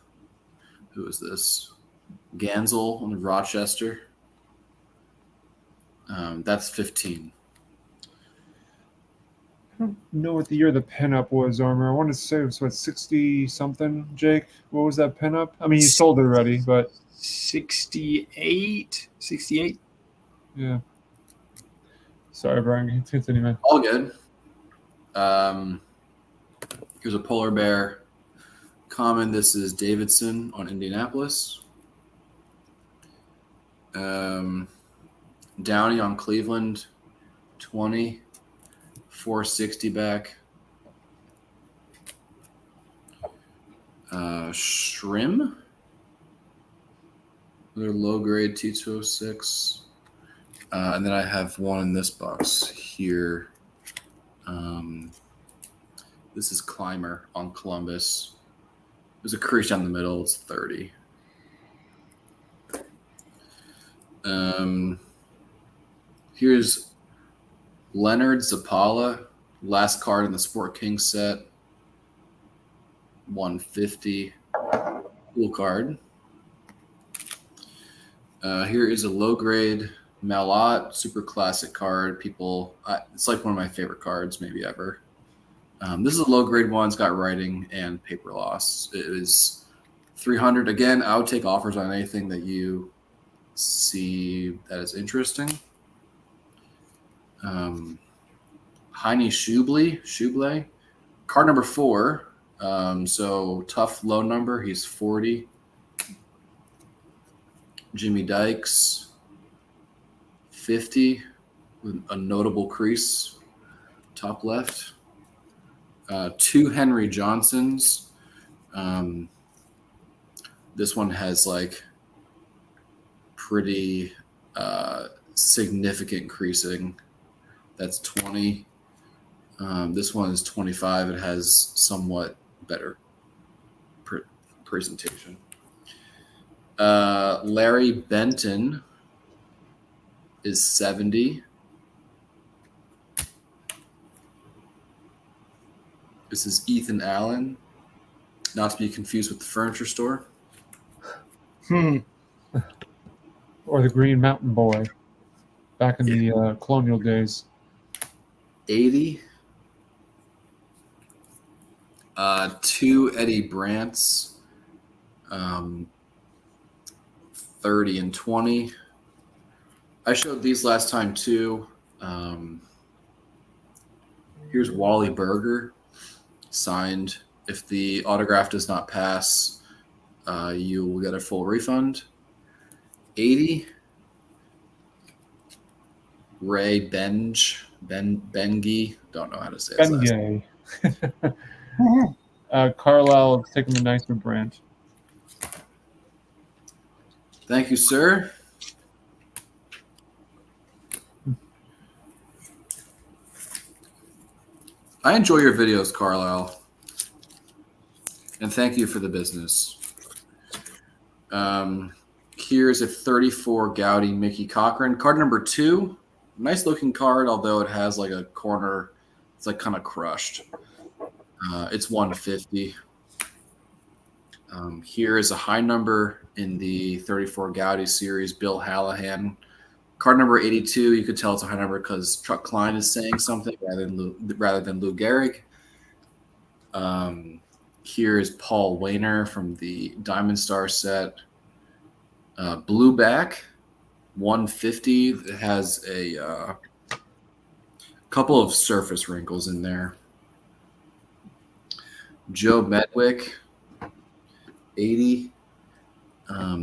Who is this? Gansel on Rochester. That's 15. I don't know what the year the pinup was, Armor. I want to say it was 60-something, Jake? What was that pinup? I mean, you sold it already, but... 68? Yeah. Sorry, Brian. Continue, man. All good. Here's a polar bear. Common, this is Davidson on Indianapolis. Downey on Cleveland, 20. 460 back. Shrim. Another low grade T206. And then I have one in this box here. This is Climber on Columbus. There's a crease down the middle. It's 30. Here's Leonard Zappala Last card in the Sport King set. 150. Cool card. Here is a low grade Malott, super classic card. It's like one of my favorite cards, maybe ever. This is a low grade one. It's got writing and paper loss. It is 300. Again, I would take offers on anything that you see that is interesting. Heine Schuble, card number 4. So tough low number. He's 40. Jimmy Dykes, 50, with a notable crease, top left. 2 Henry Johnsons. This one has like pretty significant creasing. That's 20. This one is 25. It has somewhat better presentation. Larry Benton is 70. This is Ethan Allen, not to be confused with the furniture store. Or the Green Mountain Boy back in the colonial days. 80. 2 Eddie Brandts, 30 and 20. I showed these last time too. Here's Wally Berger, signed. If the autograph does not pass, you will get a full refund. 80. Ray Bengi, don't know how to say his last name. Carlisle taking the nicer brand. Thank you, sir. I enjoy your videos, Carlisle. And thank you for the business. Here's a 34 Gaudy Mickey Cochran. Card number 2. Nice looking card, although it has like a corner. It's like kind of crushed. It's 150. Here is a high number in the 34 Gaudy series, Bill Hallahan. Card number 82, you could tell it's a high number because Chuck Klein is saying something rather than Lou Gehrig. Here is Paul Wayner from the Diamond Star set. Blueback, 150. It has a couple of surface wrinkles in there. Joe Medwick, 80.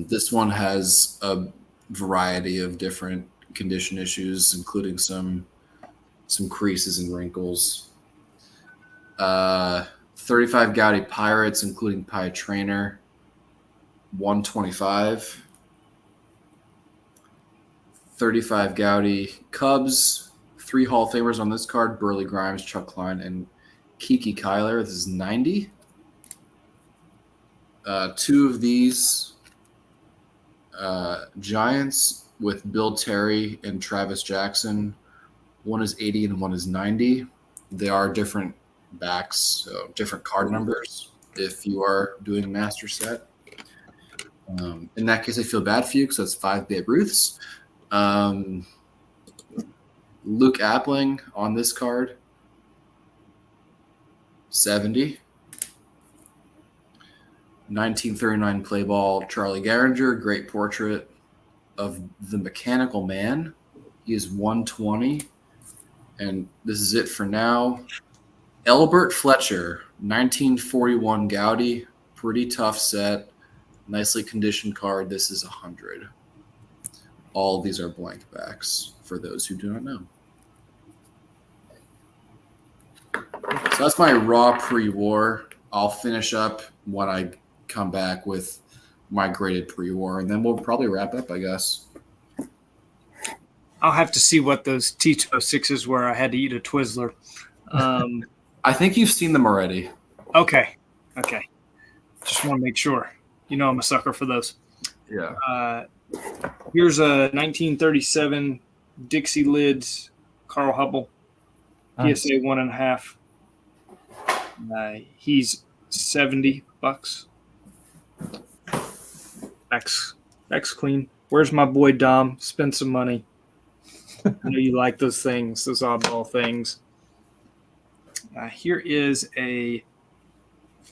This one has a variety of different condition issues, including some creases and wrinkles. 35 Gaudy Pirates, including Pie Trainer, 125. 35 Gaudy Cubs, 3 Hall of Famers on this card: Burley Grimes, Chuck Klein, and Kiki Kyler. This is 90. 2 of these Giants with Bill Terry and Travis Jackson. One is 80 and one is 90. They are different backs, so different card numbers if you are doing a master set. In that case, I feel bad for you because that's 5 Babe Ruths. Luke Appling on this card, 70. 1939 play ball Charlie Gehringer, great portrait of the Mechanical Man. He is 120. And this is it for now. Elbert Fletcher, 1941 Gaudy, pretty tough set, nicely conditioned card. This is 100. All of these are blank backs for those who do not know. So that's my raw pre-war. I'll finish up when I come back with my graded pre-war, and then we'll probably wrap up, I guess. I'll have to see what those T206s were. I had to eat a Twizzler. I think you've seen them already. Okay. Just want to make sure. You know I'm a sucker for those. Yeah. Here's a 1937 Dixie Lids Carl Hubble. Nice. PSA 1.5. He's $70. Back's clean. Where's my boy Dom? Spend some money. I know you like those things, those oddball things. Here is a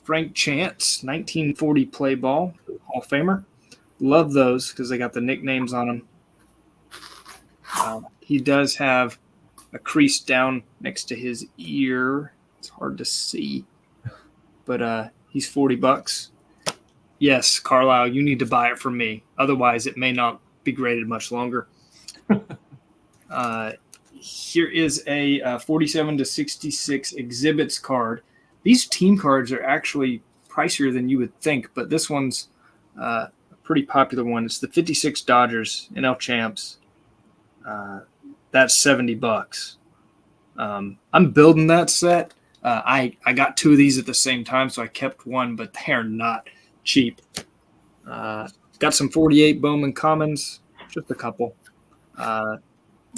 Frank Chance 1940 play ball, Hall of Famer. Love those because they got the nicknames on them. He does have a crease down next to his ear. It's hard to see, but he's $40. Yes, Carlisle, you need to buy it from me. Otherwise, it may not be graded much longer. Here is a 47 to 66 exhibits card. These team cards are actually pricier than you would think, but this one's a pretty popular one. It's the 56 Dodgers NL Champs. That's $70. I'm building that set. I got two of these at the same time, so I kept one, but they're not cheap. Got some 48 Bowman Commons, just a couple.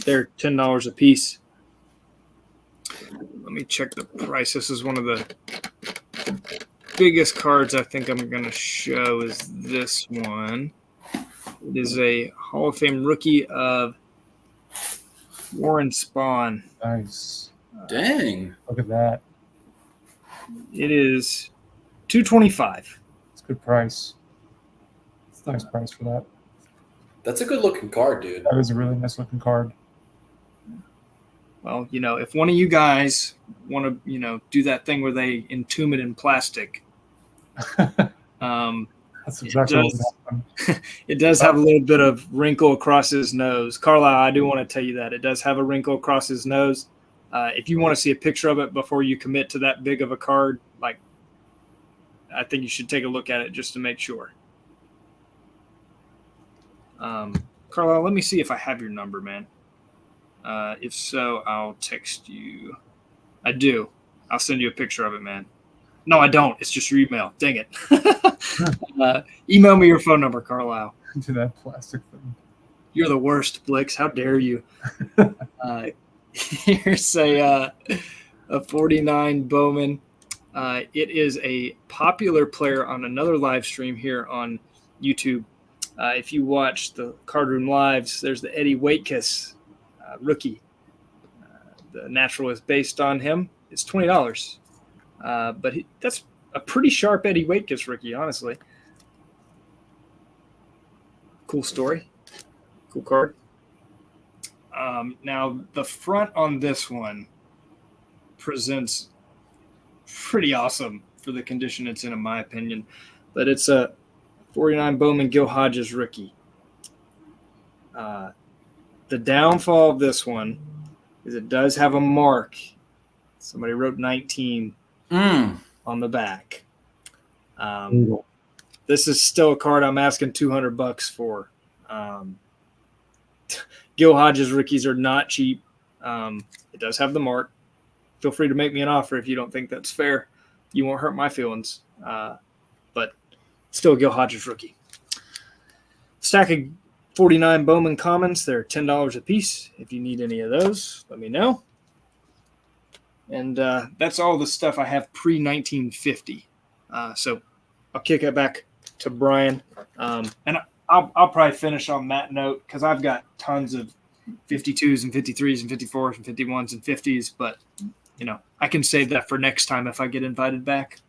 They're $10 a piece. Let me check the price. This is one of the biggest cards I think I'm going to show is this one. It is a Hall of Fame rookie of Warren Spahn. Nice. Dang. Look at that. It is $225. It's a good price. It's a nice price for that. That's a good looking card, dude. That is a really nice looking card. Well, if one of you guys want to, do that thing where they entomb it in plastic, That's exactly what would happen. it does have a little bit of wrinkle across his nose. Carlisle, I do want to tell you that. It does have a wrinkle across his nose. If you want to see a picture of it before you commit to that big of a card, I think you should take a look at it just to make sure. Carlisle, let me see if I have your number, man. If so, I'll text you. I do. I'll send you a picture of it, man. No, I don't. It's just your email. Dang it. Email me your phone number, Carlisle. Into that plastic thing. You're the worst, Blix. How dare you? Here's a 49 Bowman. It is a popular player on another live stream here on YouTube. If you watch the Card Room Lives, there's the Eddie Waitkiss rookie. The natural is based on him. It's $20. But that's a pretty sharp Eddie Waitkiss rookie, honestly. Cool story. Cool card. Now, the front on this one presents pretty awesome for the condition it's in my opinion. But it's a 49 Bowman Gil Hodges rookie. The downfall of this one is it does have a mark. Somebody wrote 19 on the back. This is still a card I'm asking $200 for. Gil Hodges rookies are not cheap. It does have the mark. Feel free to make me an offer if you don't think that's fair. You won't hurt my feelings. But still a Gil Hodges rookie. Stack of 49 Bowman Commons. They're $10 a piece. If you need any of those, let me know. And that's all the stuff I have pre-1950. So I'll kick it back to Brian. And I'll probably finish on that note because I've got tons of 52s and 53s and 54s and 51s and 50s. But, I can save that for next time if I get invited back.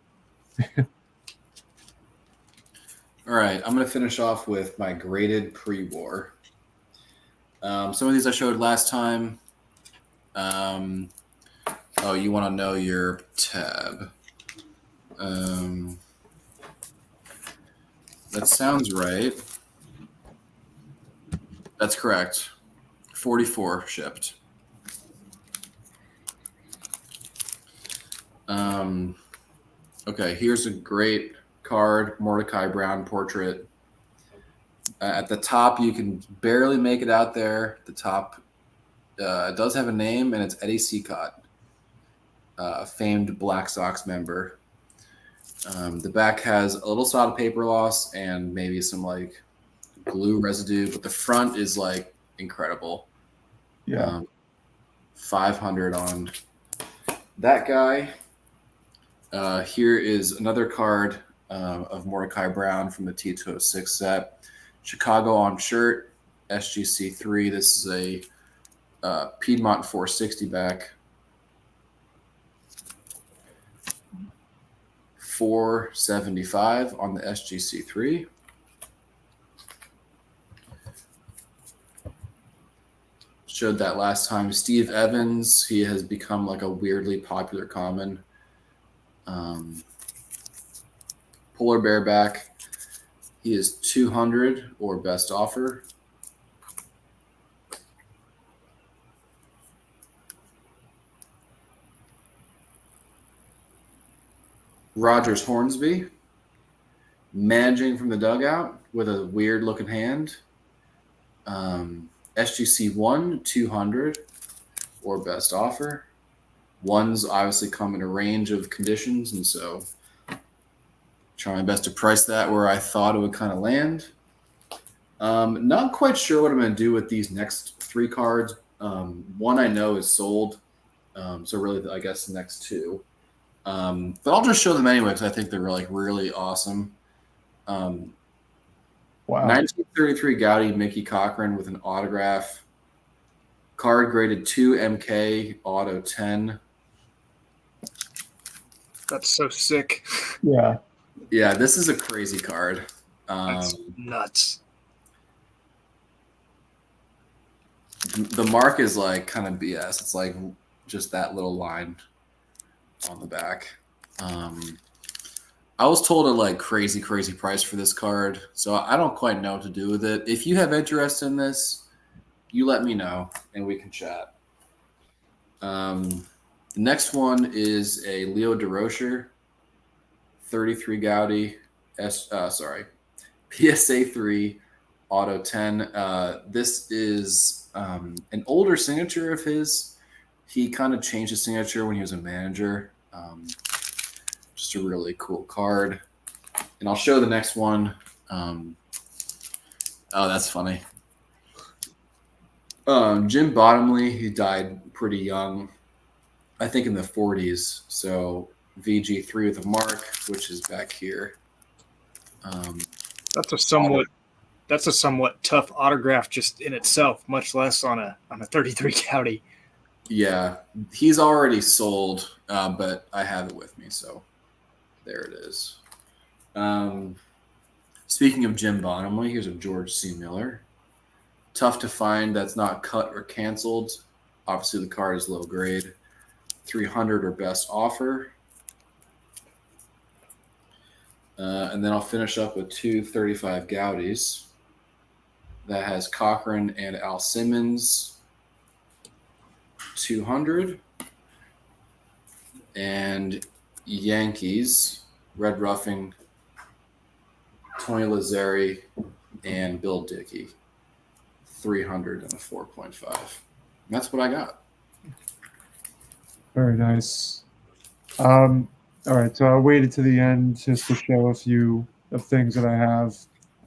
All right, I'm going to finish off with my graded pre-war. Some of these I showed last time. You want to know your tab. That sounds right. That's correct. 44 shipped. Okay, here's a great card, Mordecai Brown portrait. At the top, you can barely make it out there. The top it does have a name, and it's Eddie Seacott, a famed Black Sox member. The back has a little spot of paper loss and maybe some glue residue, but the front is incredible. Yeah. 500 on that guy. Here is another card of Mordecai Brown from the T206 set. Chicago on shirt, SGC3. This is a Piedmont 460 back. 475 on the SGC3. Showed that last time. Steve Evans, he has become like a weirdly popular common. Polar Bear back. He is 200 or best offer. Rogers Hornsby, managing from the dugout with a weird looking hand. SGC 1, 200 or best offer. Ones obviously come in a range of conditions, and so try my best to price that where I thought it would kind of land. Not quite sure what I'm going to do with these next 3 cards. One I know is sold, so really I guess the next 2. But I'll just show them anyway because I think they're like really awesome. Wow. 1933 Gaudy Mickey Cochran with an autograph. Card graded 2 MK, auto 10. That's so sick. Yeah. Yeah, this is a crazy card. That's nuts. The mark is like kind of BS. It's like just that little line on the back. I was told a like crazy price for this card, so I don't quite know what to do with it. If you have interest in this, you let me know and we can chat. The next one is a Leo DeRocher, 33 Gaudy, PSA 3, auto 10. This is an older signature of his. He kind of changed his signature when he was a manager. Just a really cool card. And I'll show the next one. Oh, that's funny. Jim Bottomley, he died pretty young, I think in the 40s. So VG3 with a mark, which is back here. That's a somewhat tough autograph just in itself, much less on a 33 Gaudy. Yeah, he's already sold, but I have it with me, so there it is. Speaking of Jim Bottomley, here's a George C. Miller. Tough to find that's not cut or canceled. Obviously, the card is low grade. 300 or best offer. And then I'll finish up with 235 Gaudis. That has Cochran and Al Simmons. 200. And Yankees, Red Ruffing, Tony Lazzari, and Bill Dickey. 300 and a 4.5. That's what I got. Very nice. All right, so I waited to the end just to show a few of things that I have.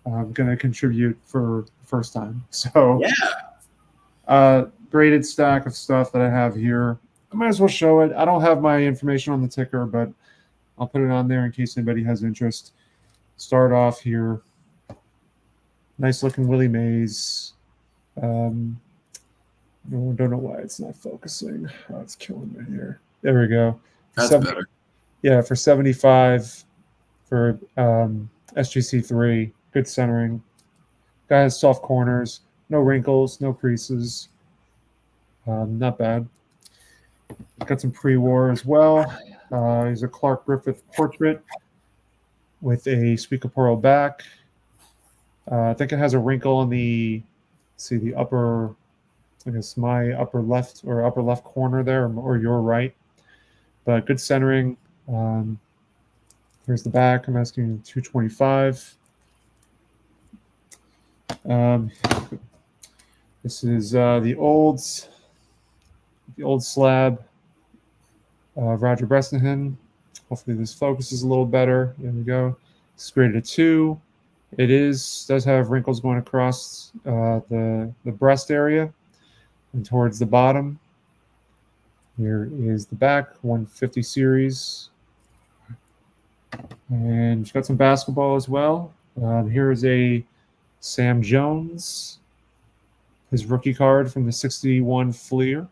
I'm going to contribute for the first time. So, graded stack of stuff that I have here. I might as well show it. I don't have my information on the ticker, but I'll put it on there in case anybody has interest. Start off here. Nice looking Willie Mays. No, don't know why it's not focusing. Oh, it's killing me here. There we go. That's better. Yeah, for 75 for SGC3. Good centering. Guy has soft corners. No wrinkles, no creases. Not bad. Got some pre-war as well. He's a Clark Griffith portrait with a Squeakapearl back. I think it has a wrinkle in the upper, I guess my upper left corner there, or your right. But good centering. Here's the back. I'm asking 225. This is the old slab. Roger Bresnahan. Hopefully this focuses a little better. There we go. It's graded a 2. It does have wrinkles going across the breast area and towards the bottom. Here is the back 150 series. And she's got some basketball as well. Here is a Sam Jones, his rookie card from the 61 Fleer,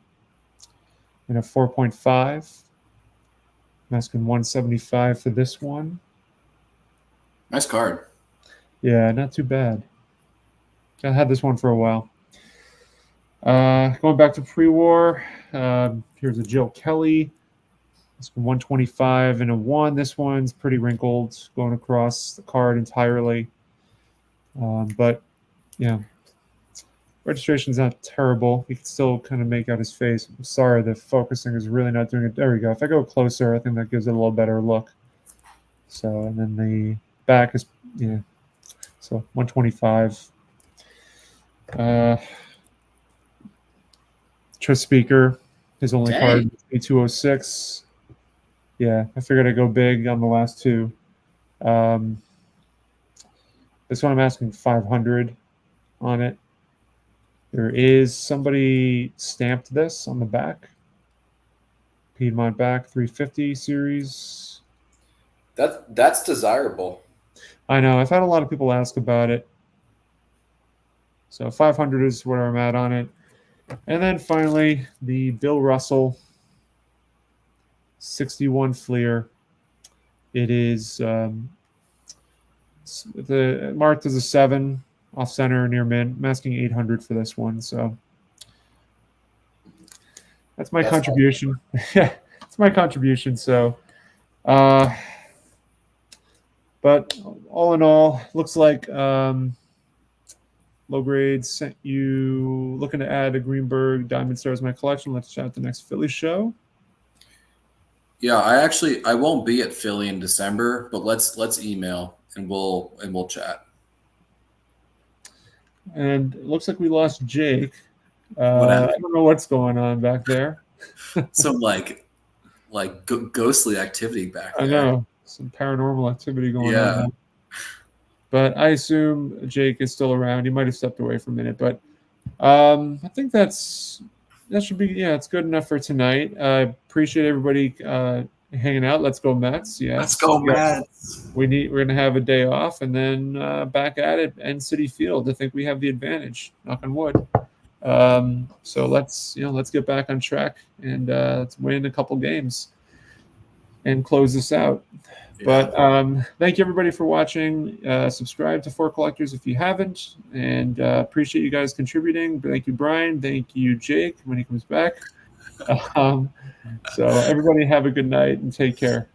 and a 4.5. I'm asking 175 for this one. Nice card. Yeah, not too bad. I had this one for a while. Going back to pre-war, here's a Jill Kelly. It's 125 and a 1. This one's pretty wrinkled, going across the card entirely. But, yeah, registration's not terrible. You can still kind of make out his face. I'm sorry, the focusing is really not doing it. There we go. If I go closer, I think that gives it a little better look. So, and then the back is, yeah, so 125. Tris Speaker, his only card, A206. Yeah, I figured I'd go big on the last two. This one I'm asking 500 on it. There is somebody stamped this on the back. Piedmont back 350 series. That's desirable. I know. I've had a lot of people ask about it. So 500 is where I'm at on it. And then finally, the Bill Russell 61 Fleer. It is marked as a 7 off center near mint. I'm asking 800 for this one. So that's my contribution. Yeah, it's my contribution. So, but all in all, looks like Low Grade sent you looking to add a Greenberg Diamond Stars in my collection. Let's chat at the next Philly show. Yeah, I won't be at Philly in December, but let's email and we'll chat. And it looks like we lost Jake. I don't know what's going on back there. Some like ghostly activity back there. I know, some paranormal activity going on. But I assume Jake is still around. He might have stepped away for a minute, but I think that should be, yeah, it's good enough for tonight. I appreciate everybody hanging out. Let's go Mets. Yeah, let's go Mets. We're gonna have a day off and then back at it. End City Field. I think we have the advantage. Knock on wood. So let's get back on track and let's win a couple games and close this out. Yeah. But thank you everybody for watching. Subscribe to For Collectors if you haven't, and appreciate you guys contributing. Thank you, Brian. Thank you, Jake, when he comes back. So everybody have a good night and take care.